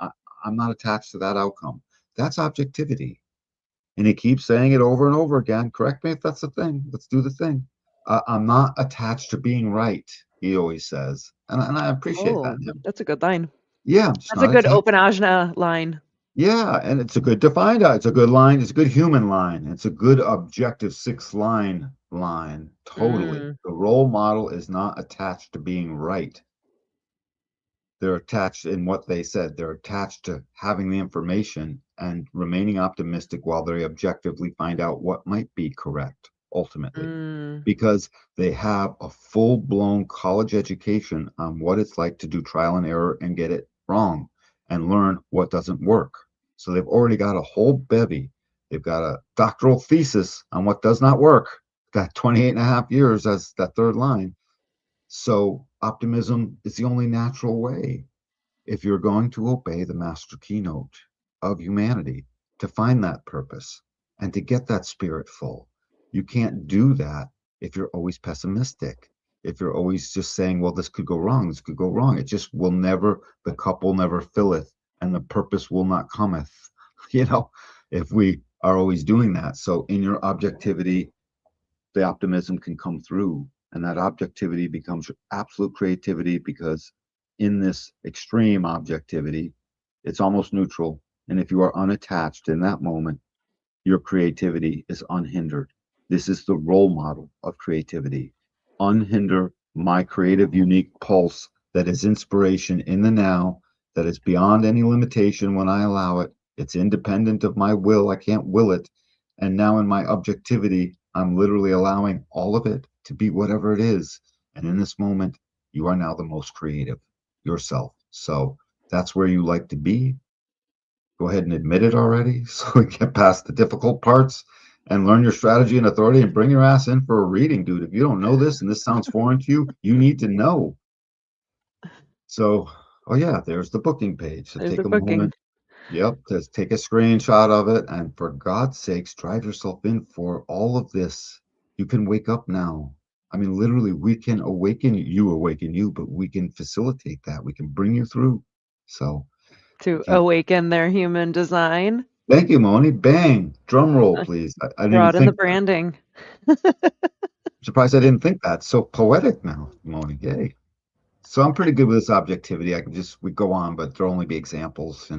I'm not attached to that outcome. That's objectivity. And he keeps saying it over and over again. Correct me if that's the thing. Let's do the thing. I'm not attached to being right, he always says. And I appreciate that Oh, in him. that's a good line. Yeah, I'm just That's a not good attached. open ajna line. Yeah, and it's a good defined out. It's a good line. It's a good human line. It's a good objective six line. Totally. Mm. The role model is not attached to being right. They're attached in what they said. They're attached to having the information and remaining optimistic while they objectively find out what might be correct ultimately, Mm, because they have a full-blown college education on what it's like to do trial and error and get it wrong and learn what doesn't work. So they've already got a whole bevy. They've got a doctoral thesis on what does not work. Got 28 and a half years as that third line. So optimism is the only natural way if you're going to obey the master keynote of humanity to find that purpose and to get that spirit full. You can't do that if you're always pessimistic. If you're always just saying, well, this could go wrong, this could go wrong. It just will never, the cup will never filleth, and the purpose will not cometh, you know, if we are always doing that. So in your objectivity, the optimism can come through, and that objectivity becomes absolute creativity, because in this extreme objectivity it's almost neutral, and if you are unattached in that moment, your creativity is unhindered. This is the role model of creativity. Unhinder my creative unique pulse that is inspiration in the now, that is beyond any limitation when I allow it. It's independent of my will. I can't will it. And now in my objectivity, I'm literally allowing all of it to be whatever it is. And in this moment, you are now the most creative yourself. So that's where you like to be. Go ahead and admit it already so we get past the difficult parts and learn your strategy and authority and bring your ass in for a reading, dude. If you don't know this and this sounds foreign to you, you need to know. So, oh yeah, there's the booking page. So there's the take a booking. moment. Yep, just take a screenshot of it, and for God's sakes, drive yourself in for all of this. You can wake up now. I mean, literally, we can awaken you, but we can facilitate that. We can bring you through. So, To if you awaken their human design. thank you, Moni. Bang. Drum roll, please. I didn't even Brought in the think that. branding. Surprised I didn't think that. So poetic now, Moni. Yay. So I'm pretty good with this objectivity. I can just, we go on, but there'll only be examples.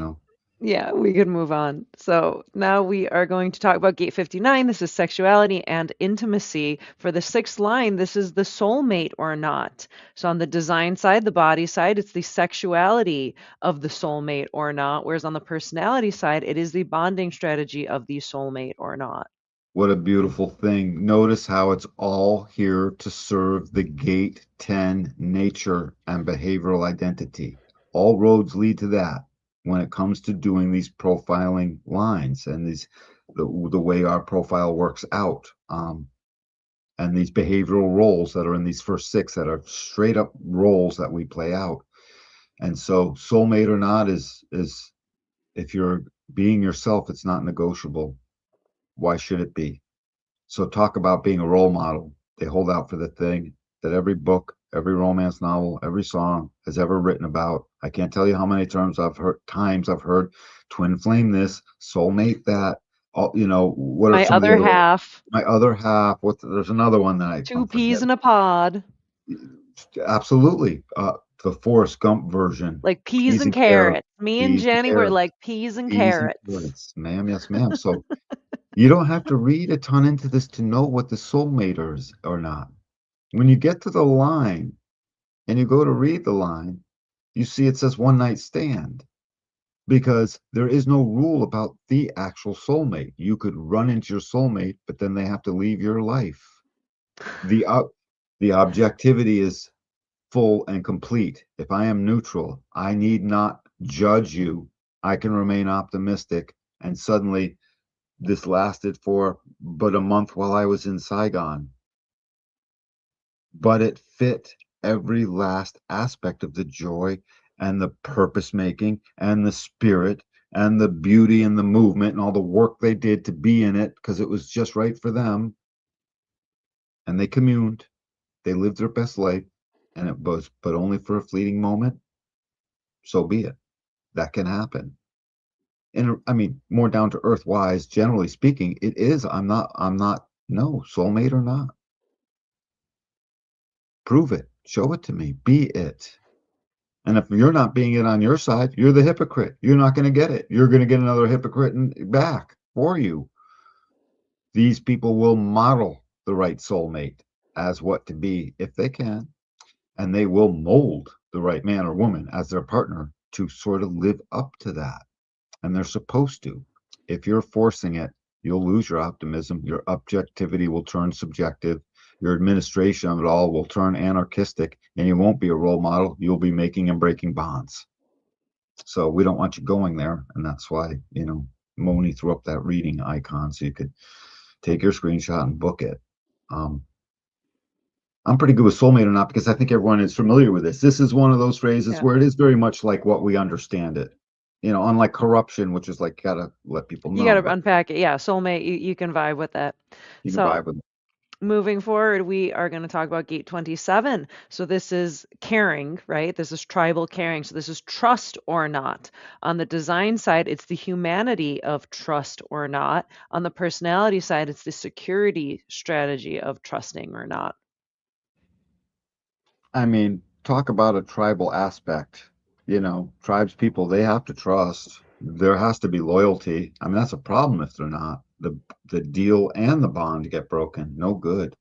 Yeah, we could move on. So now we are going to talk about gate 59. This is sexuality and intimacy. For the sixth line, this is the soulmate or not. So on the design side, the body side, it's the sexuality of the soulmate or not. Whereas on the personality side, it is the bonding strategy of the soulmate or not. What a beautiful thing. Notice how it's all here to serve the gate 10 nature and behavioral identity. All roads lead to that when it comes to doing these profiling lines and the way our profile works out. And these behavioral roles that are in these first six that are straight up roles that we play out. And so soulmate or not is if you're being yourself, it's not negotiable. Why should it be? So talk about being a role model. They hold out for the thing that every book, every romance novel, every song has ever written about. I can't tell you how many times I've heard twin flame this, soulmate that. All, what are My some of the other other, half, my other half? There's another one that two I'm peas forgetting. in a pod, Absolutely. The Forrest Gump version. like peas Peas and and carrots. carrots. Me and Peas and Jenny were carrots. like peas and Peas and carrots. carrots. Ma'am, yes, ma'am. So you don't have to read a ton into this to know what the soulmate is or not. When you get to the line and you go to read the line, you see it says one night stand, because there is no rule about the actual soulmate. You could run into your soulmate, but then they have to leave your life. The the objectivity is full and complete. If I am neutral, I need not judge you. I can remain optimistic. And suddenly, this lasted for but a month while I was in Saigon, but it fit every last aspect of the joy and the purpose making and the spirit and the beauty and the movement and all the work they did to be in it because it was just right for them. And they communed, they lived their best life, and it was, but only for a fleeting moment. So be it. That can happen. And I mean, more down to earth wise, generally speaking, it is. I'm not, no, soulmate or not. Prove it. Show it to me. Be it. And if you're not being it on your side, you're the hypocrite. You're not going to get it. You're going to get another hypocrite back for you. These people will model the right soulmate as what to be if they can, and they will mold the right man or woman as their partner to sort of live up to that. And they're supposed to. If you're forcing it, you'll lose your optimism. Your objectivity will turn subjective. Your administration of it all will turn anarchistic, and you won't be a role model. You'll be making and breaking bonds. So we don't want you going there. And that's why, Moni threw up that reading icon so you could take your screenshot and book it. Um, I'm pretty good with soulmate or not because I think everyone is familiar with this. This is one of those phrases Yeah. where it is very much like what we understand it. Unlike corruption, which is like gotta let people You know, got to but unpack it. Yeah, soulmate, you can vibe with that. you can So, vibe with it. moving forward, we are going to talk about gate 27. So, this is caring, right? This is tribal caring. So, this is trust or not. On the design side, it's the humanity of trust or not. On the personality side, it's the security strategy of trusting or not. I mean, talk about a tribal aspect. Tribes people, they have to trust. There has to be loyalty. I mean, that's a problem if they're not. The deal and the bond get broken. No good.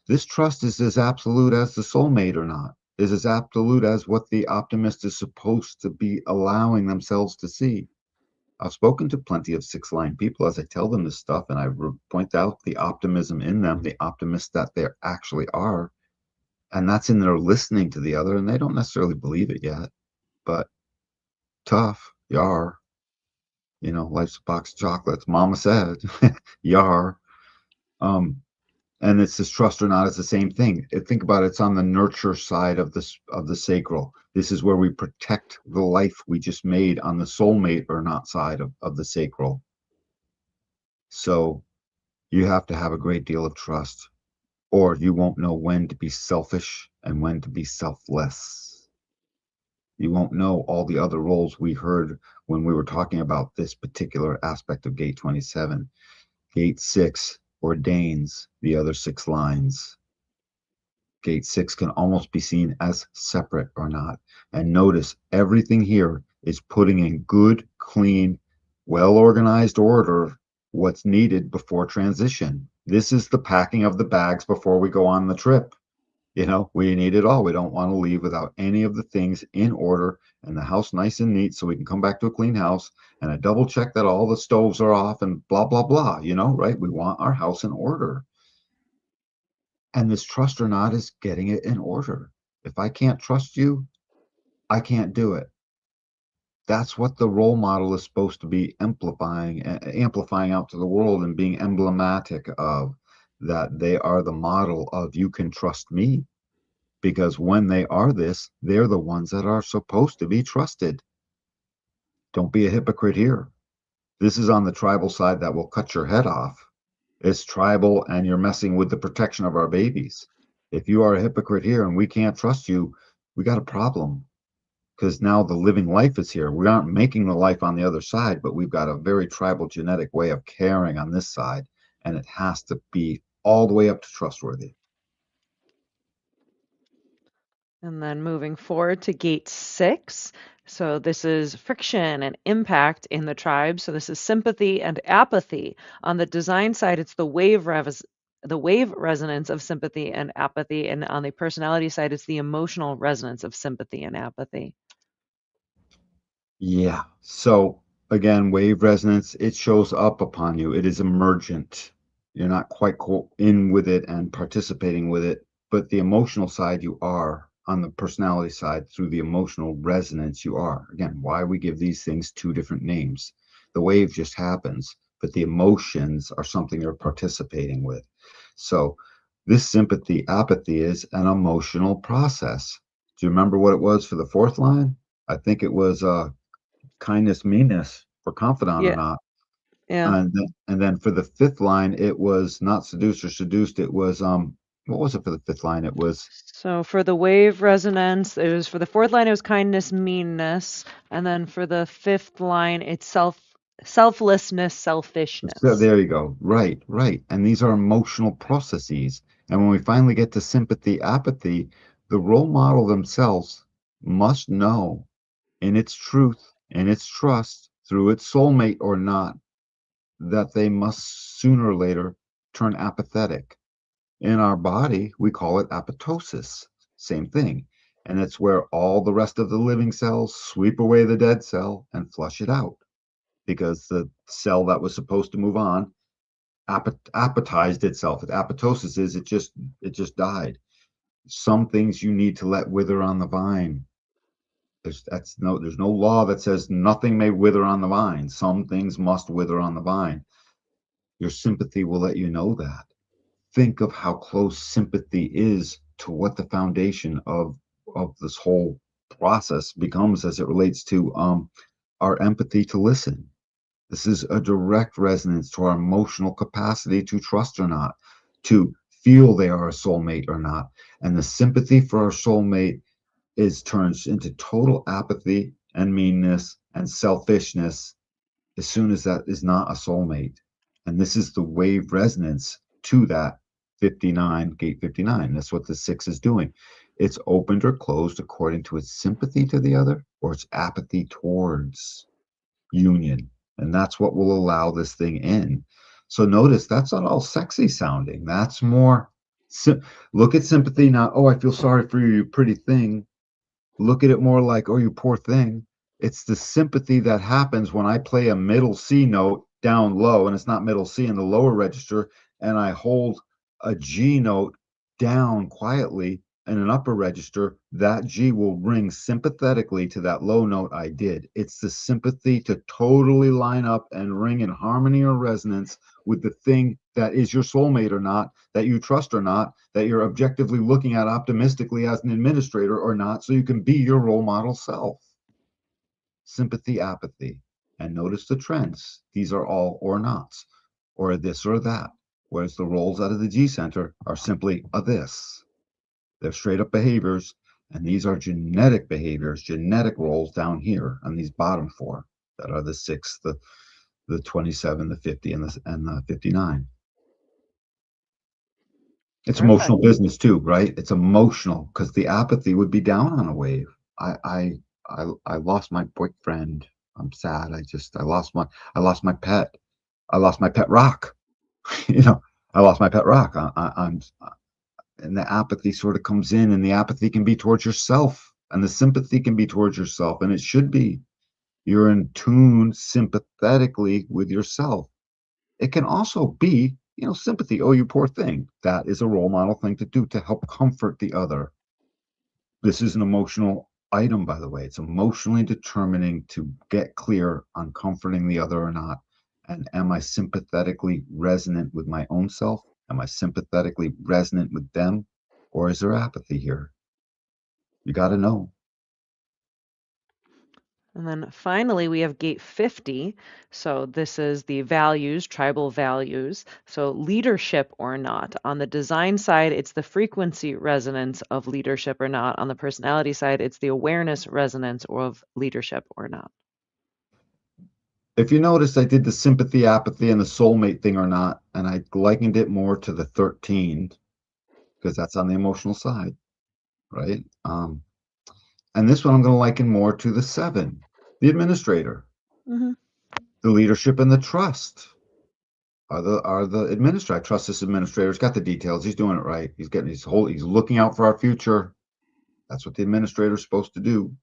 This trust is as absolute as the soulmate or not, is as absolute as what the optimist is supposed to be allowing themselves to see. I've spoken to plenty of six-line people as I tell them this stuff, and I point out the optimism in them, the optimists that they actually are, and that's in their listening to the other, and they don't necessarily believe it yet, but tough, yar. Life's a box of chocolates. Mama said, yar. Um, and it's this trust or not, it's the same thing. Think about it, it's on the nurture side of the sacral. This is where we protect the life we just made on the soulmate or not side of the sacral. So you have to have a great deal of trust, or you won't know when to be selfish and when to be selfless. You won't know all the other roles we heard when we were talking about this particular aspect of gate 27. Gate 6 ordains the other 6 lines. Gate 6 can almost be seen as separate or not. And notice everything here is putting in good, clean, well organized order what's needed before transition. This is the packing of the bags before we go on the trip. We need it all. We don't want to leave without any of the things in order and the house nice and neat so we can come back to a clean house and a double check that all the stoves are off and blah, blah, blah, right? We want our house in order. And this trust or not is getting it in order. If I can't trust you, I can't do it. That's what the role model is supposed to be amplifying out to the world and being emblematic of, that they are the model of you can trust me, because when they are this, they're the ones that are supposed to be trusted. Don't be a hypocrite here. This is on the tribal side that will cut your head off. It's tribal, and you're messing with the protection of our babies. If you are a hypocrite here and we can't trust you, we got a problem, because now the living life is here. We aren't making the life on the other side, but we've got a very tribal genetic way of caring on this side, and it has to be all the way up to trustworthy. And then moving forward to gate 6. So this is friction and impact in the tribe. So this is sympathy and apathy. On the design side, it's the wave resonance of sympathy and apathy. And on the personality side, it's the emotional resonance of sympathy and apathy. Yeah. So again, wave resonance, it shows up upon you. It is emergent. You're not quite in with it and participating with it, but the emotional side you are. On the personality side, through the emotional resonance you are. Again, why we give these things two different names. The wave just happens, but the emotions are something you're participating with. So this sympathy apathy is an emotional process. Do you remember what it was for the fourth line? I think it was kindness, meanness, for confidant or Yeah, not. yeah. And then for the fifth line, it was not seduced or seduced. It was what was it for the fifth line? It was So for the wave resonance, it was for the fourth line, it was kindness, meanness. And then for the fifth line, it's selflessness, so selfishness. there you go. Right, right. And these are emotional processes. And when we finally get to sympathy, apathy, the role model themselves must know in its truth, in its trust, through its soulmate or not, that they must sooner or later turn apathetic. In our body, we call it apoptosis. Same thing. And it's where all the rest of the living cells sweep away the dead cell and flush it out, because the cell that was supposed to move on appetized itself. Apoptosis is it just died. Some things you need to let wither on the vine. There's no law that says nothing may wither on the vine. Some things must wither on the vine. Your sympathy will let you know that. Think of how close sympathy is to what the foundation of this whole process becomes as it relates to our empathy to listen. This is a direct resonance to our emotional capacity to trust or not, to feel they are a soulmate or not. And the sympathy for our soulmate is turns into total apathy and meanness and selfishness as soon as that is not a soulmate. And this is the wave resonance to that 59, gate 59. That's what the six is doing. It's opened or closed according to its sympathy to the other or its apathy towards union. And that's what will allow this thing in. So notice that's not all sexy sounding. That's more, look at sympathy, not, oh, I feel sorry for you, you pretty thing. Look at it more like, oh, you poor thing. It's the sympathy that happens when I play a middle C note down low, and it's not middle C in the lower register, and I hold a G note down quietly in an upper register. That G will ring sympathetically to that low note I did. It's the sympathy to totally line up and ring in harmony or resonance with the thing that is your soulmate or not, that you trust or not, that you're objectively looking at optimistically as an administrator or not, so you can be your role model self. Sympathy, apathy. And notice the trends. These are all or nots, or this or that. Whereas the roles out of the G center are simply a this. They're straight up behaviors, and these are genetic behaviors, genetic roles down here on these bottom four that are the six, the 27, the 50, and the 59. It's Perfect. emotional business too, right? It's emotional because the apathy would be down on a wave. I I I lost my boyfriend. I'm sad. I lost my pet. I lost my pet rock. you know, I lost my pet rock. I'm and the apathy sort of comes in, and the apathy can be towards yourself, and the sympathy can be towards yourself, and it should be. You're in tune sympathetically with yourself. It can also be, sympathy. Oh, you poor thing. That is a role model thing to do to help comfort the other. This is an emotional item, by the way. It's emotionally determining to get clear on comforting the other or not. And am I sympathetically resonant with my own self? Am I sympathetically resonant with them? Or is there apathy here? You got to know. And then finally, we have gate 50. So this is the values, tribal values. So leadership or not. On the design side, it's the frequency resonance of leadership or not. On the personality side, it's the awareness resonance of leadership or not. If you notice, I did the sympathy, apathy, and the soulmate thing or not, and I likened it more to the 13 because that's on the emotional side, right? And this one I'm going to liken more to the 7, the administrator, Hmm. the leadership and the trust. Are the administrator? I trust this administrator. He's got the details. He's doing it right. He's looking out for our future. That's what the administrator is supposed to do,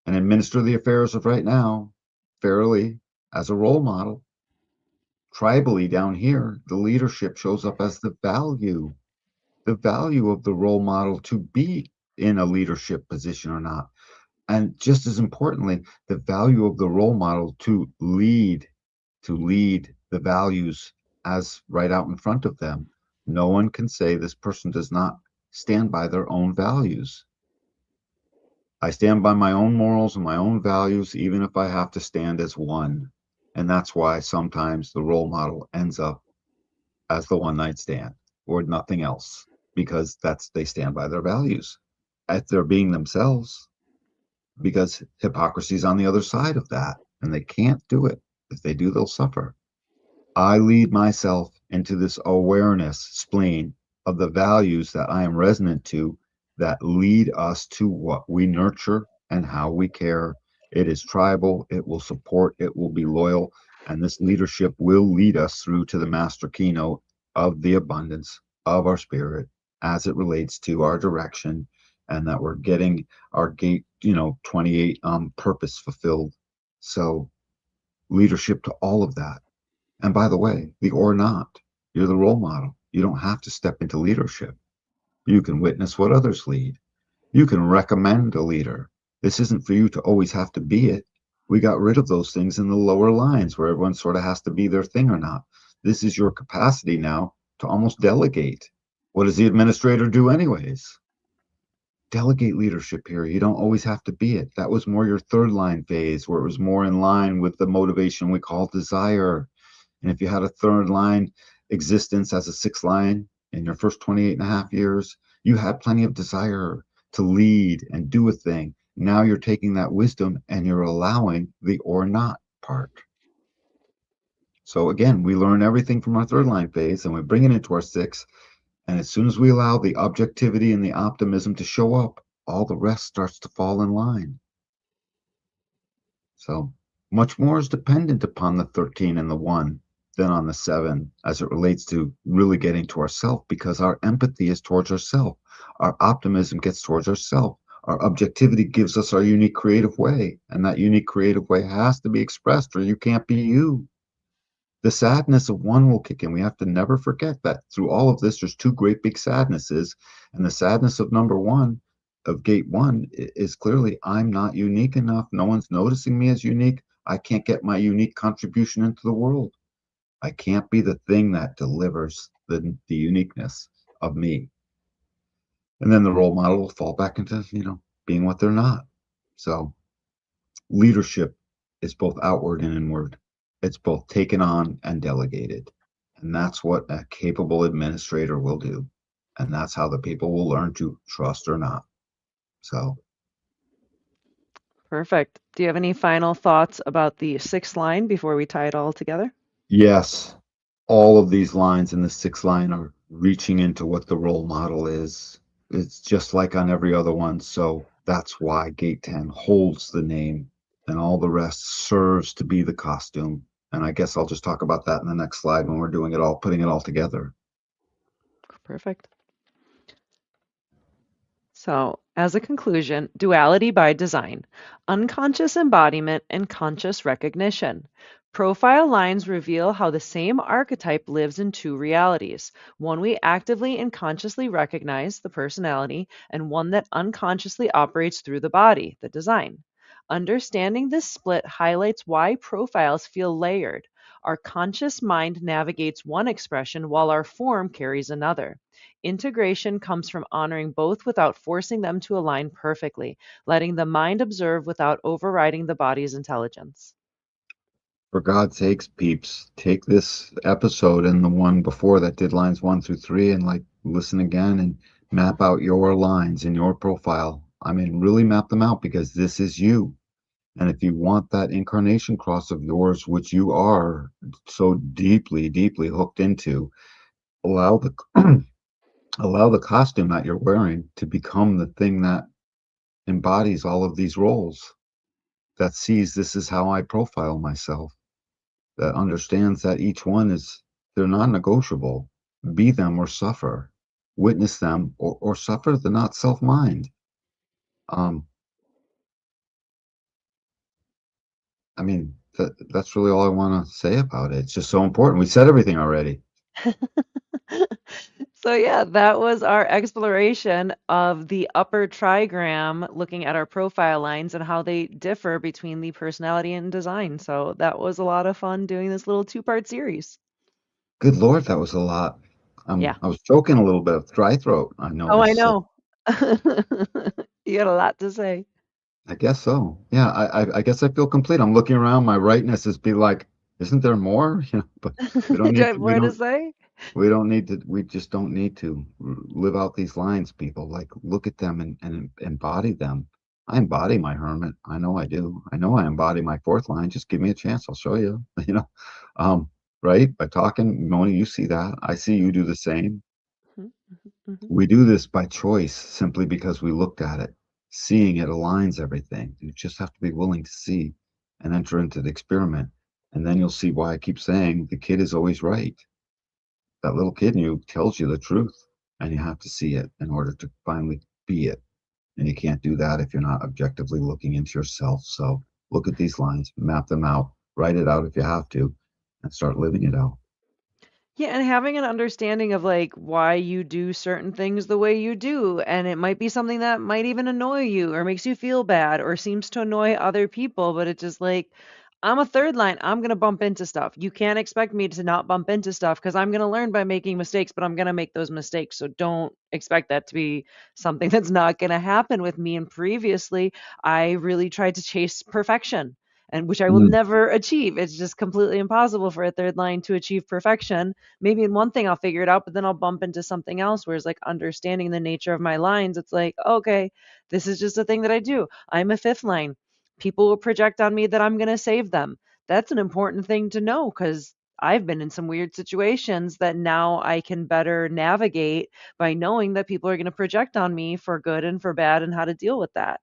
and administer the affairs of right now fairly as a role model. Tribally down here, the leadership shows up as the value of the role model to be in a leadership position or not. And just as importantly, the value of the role model to lead the values as right out in front of them. No one can say this person does not stand by their own values. I stand by my own morals and my own values, even if I have to stand as one. And that's why sometimes the role model ends up as the one night stand or nothing else, because they stand by their values at their being themselves, because hypocrisy is on the other side of that, and they can't do it. If they do, they'll suffer. I lead myself into this awareness, spleen, of the values that I am resonant to that lead us to what we nurture and how we care. It is tribal, it will support, it will be loyal, and this leadership will lead us through to the master keynote of the abundance of our spirit as it relates to our direction and that we're getting our gate, 28 purpose fulfilled. So leadership to all of that. And by the way, the or not, you're the role model. You don't have to step into leadership. You can witness what others lead. You can recommend a leader. This isn't for you to always have to be it. We got rid of those things in the lower lines where everyone sort of has to be their thing or not. This is your capacity now to almost delegate. What does the administrator do, anyways? Delegate leadership here. You don't always have to be it. That was more your third line phase where it was more in line with the motivation we call desire. And if you had a third line existence as a sixth line in your first 28 and a half years, you had plenty of desire to lead and do a thing. Now you're taking that wisdom and you're allowing the or not part. So again, we learn everything from our third line phase and we bring it into our sixth. And as soon as we allow the objectivity and the optimism to show up, all the rest starts to fall in line. So much more is dependent upon the 13 and the 1 than on the 7 as it relates to really getting to ourself, because our empathy is towards ourself. Our optimism gets towards ourself. Our objectivity gives us our unique creative way, and that unique creative way has to be expressed or you can't be you. The sadness of one will kick in. We have to never forget that through all of this, there's two great big sadnesses. And the sadness of number one, of gate one, is clearly I'm not unique enough. No one's noticing me as unique. I can't get my unique contribution into the world. I can't be the thing that delivers the uniqueness of me. And then the role model will fall back into, being what they're not. So leadership is both outward and inward. It's both taken on and delegated. And that's what a capable administrator will do. And that's how the people will learn to trust or not. So, Perfect. Do you have any final thoughts about the sixth line before we tie it all together? yes, all of these lines in the sixth line are reaching into what the role model is. It's just like on every other one. So that's why Gate 10 holds the name and all the rest serves to be the costume. And I guess I'll just talk about that in the next slide when we're doing it all, putting it all together. Perfect. So, as a conclusion, duality by design, unconscious embodiment and conscious recognition. Profile lines reveal how the same archetype lives in two realities, one we actively and consciously recognize, the personality, and one that unconsciously operates through the body, the design. Understanding this split highlights why profiles feel layered. Our conscious mind navigates one expression while our form carries another. Integration comes from honoring both without forcing them to align perfectly, letting the mind observe without overriding the body's intelligence. For God's sakes, peeps, take this episode and the one before that did lines 1 through 3 and like listen again and map out your lines in your profile. I mean, really map them out because this is you. And if you want that incarnation cross of yours, which you are so deeply, deeply hooked into, allow the allow the costume that you're wearing to become the thing that embodies all of these roles, that sees this is how I profile myself, that understands that each one is they're non-negotiable. Be them or suffer. Witness them or suffer the not self mind. Um, I mean, that's really all I want to say about it. It's just so important. We said everything already. So, yeah, that was our exploration of the upper trigram, looking at our profile lines and how they differ between the personality and design. So, that was a lot of fun doing this little two-part series. Good Lord, that was a lot. Yeah. I was choking a little bit of dry throat, I Oh, I noticed. So know. You got a lot to say. I guess so. Yeah, I guess I feel complete. I'm looking around, my rightness is be like, isn't there more? But we don't Do I need have to, more to say? we just don't need to live out these lines, people. Like, look at them and embody them. I embody my hermit. I know I do. I know I embody my fourth line. Just give me a chance. I'll show you, you know, um, right? By talking, Moni, you see that. I see you do the same. Mhm, mhm, mhm. We do this by choice simply because we looked at it. Seeing it aligns everything. You just have to be willing to see and enter into the experiment. And then you'll see why I keep saying the kid is always right. That little kid in you tells you the truth, and you have to see it in order to finally be it. And you can't do that if you're not objectively looking into yourself. So look at these lines, map them out, write it out if you have to, and start living it out. Yeah, and having an understanding of like why you do certain things the way you do. And it might be something that might even annoy you or makes you feel bad or seems to annoy other people, but it's just like, I'm a third line. I'm going to bump into stuff. You can't expect me to not bump into stuff because I'm going to learn by making mistakes, but I'm going to make those mistakes. So don't expect that to be something that's not going to happen with me. And previously, I really tried to chase perfection. And which I will Mm. never achieve. It's just completely impossible for a third line to achieve perfection. Maybe in one thing I'll figure it out, but then I'll bump into something else. Whereas like understanding the nature of my lines, it's like, okay, this is just a thing that I do. I'm a fifth line. People will project on me that I'm going to save them. That's an important thing to know because I've been in some weird situations that now I can better navigate by knowing that people are going to project on me for good and for bad and how to deal with that.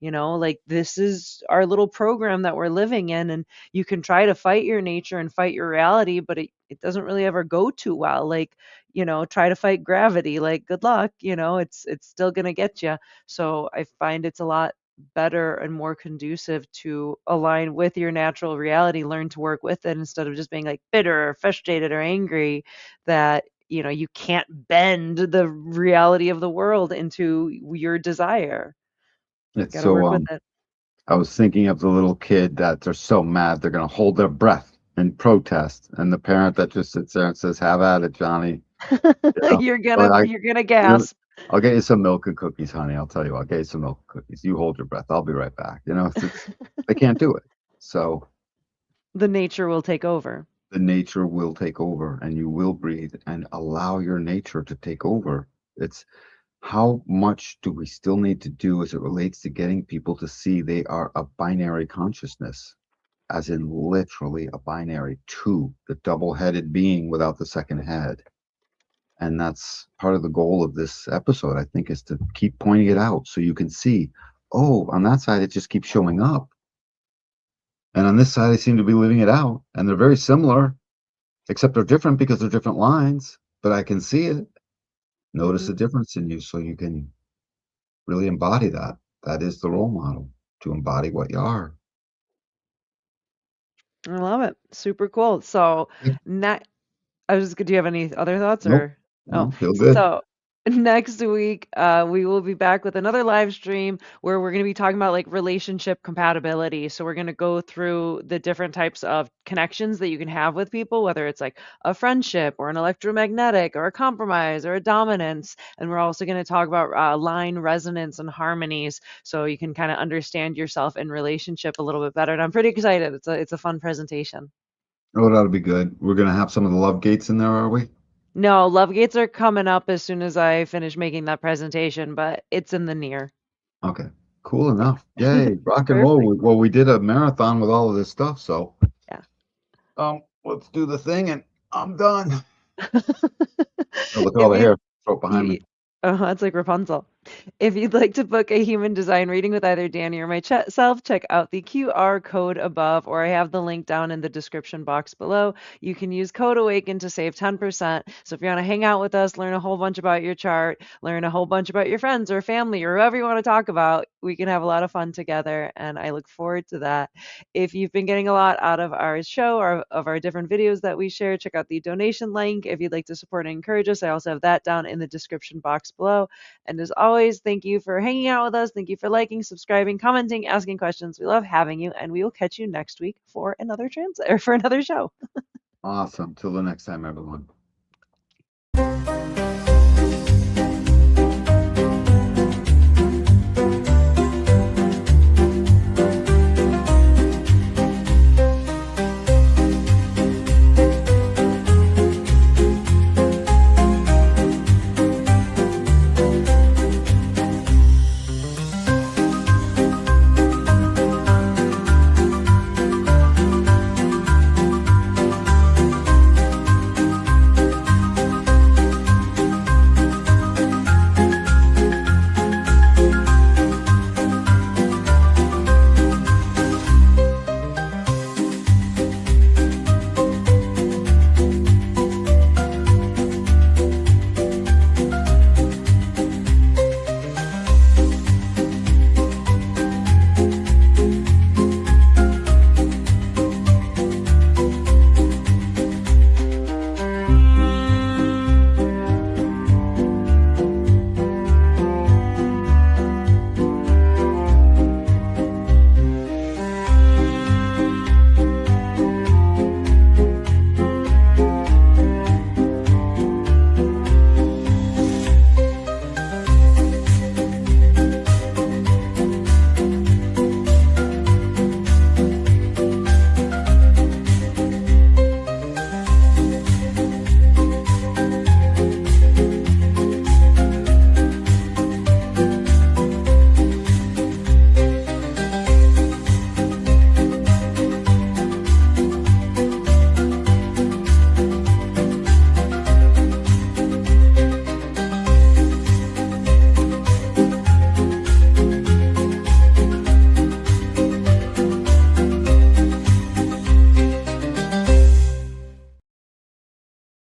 Like this is our little program that we're living in, and you can try to fight your nature and fight your reality, but it doesn't really ever go too well. Like, try to fight gravity, like good luck, it's still gonna get you. So I find it's a lot better and more conducive to align with your natural reality, learn to work with it instead of just being like bitter or frustrated or angry that you can't bend the reality of the world into your desire. It's Gotta so work with it. I was thinking of the little kid that they're so mad they're gonna hold their breath in protest, and the parent that just sits there and says, "Have at it, Johnny." You know, You're but gonna I, you're gonna you know, gasp. I'll get you some milk and cookies, honey. I'll tell you, I'll get you some milk and cookies. You hold your breath. I'll be right back. It's they can't do it. So The nature will take over. the nature will take over, and you will breathe and allow your nature to take over. It's how much do we still need to do as it relates to getting people to see they are a binary consciousness, as in literally a binary two, the double-headed being without the second head. And that's part of the goal of this episode, I think, is to keep pointing it out so you can see, oh, on that side, it just keeps showing up. And on this side, they seem to be living it out. And they're very similar, except they're different because they're different lines, but I can see it. Notice Mhm. the difference in you so you can really embody that. That is the role model, to embody what you are. I love it. Super cool. So, Yeah. ne I was just do you have any other thoughts Nope. or oh, No, feel good. so next week, we will be back with another live stream where we're going to be talking about like relationship compatibility. So we're going to go through the different types of connections that you can have with people, whether it's like a friendship or an electromagnetic or a compromise or a dominance. And we're also going to talk about line resonance and harmonies, so you can kind of understand yourself in relationship a little bit better. And I'm pretty excited. It's a fun presentation. Oh, that'll be good. We're gonna have some of the love gates in there, are we? No, love gates are coming up as soon as I finish making that presentation, but it's in the near. Okay. Cool Yeah. enough. Yay, rock and roll. Perfect. Well, we did a marathon with all of this stuff, so Yeah. let's do the thing and I'm done. Oh, look at all If the you hair throw it behind me. you it's like Rapunzel. If you'd like to book a human design reading with either Danny or myself, check out the QR code above, or I have the link down in the description box below. You can use code AWAKEN to save 10%. So if you want to hang out with us, learn a whole bunch about your chart, learn a whole bunch about your friends or family or whoever you want to talk about, we can have a lot of fun together. And I look forward to that. If you've been getting a lot out of our show or of our different videos that we share, check out the donation link. If you'd like to support and encourage us, I also have that down in the description box below. And as always, thank you for hanging out with us. Thank you for liking, subscribing, commenting, asking questions. We love having you, and we will catch you next week for another for another show. Awesome. Till the next time, everyone.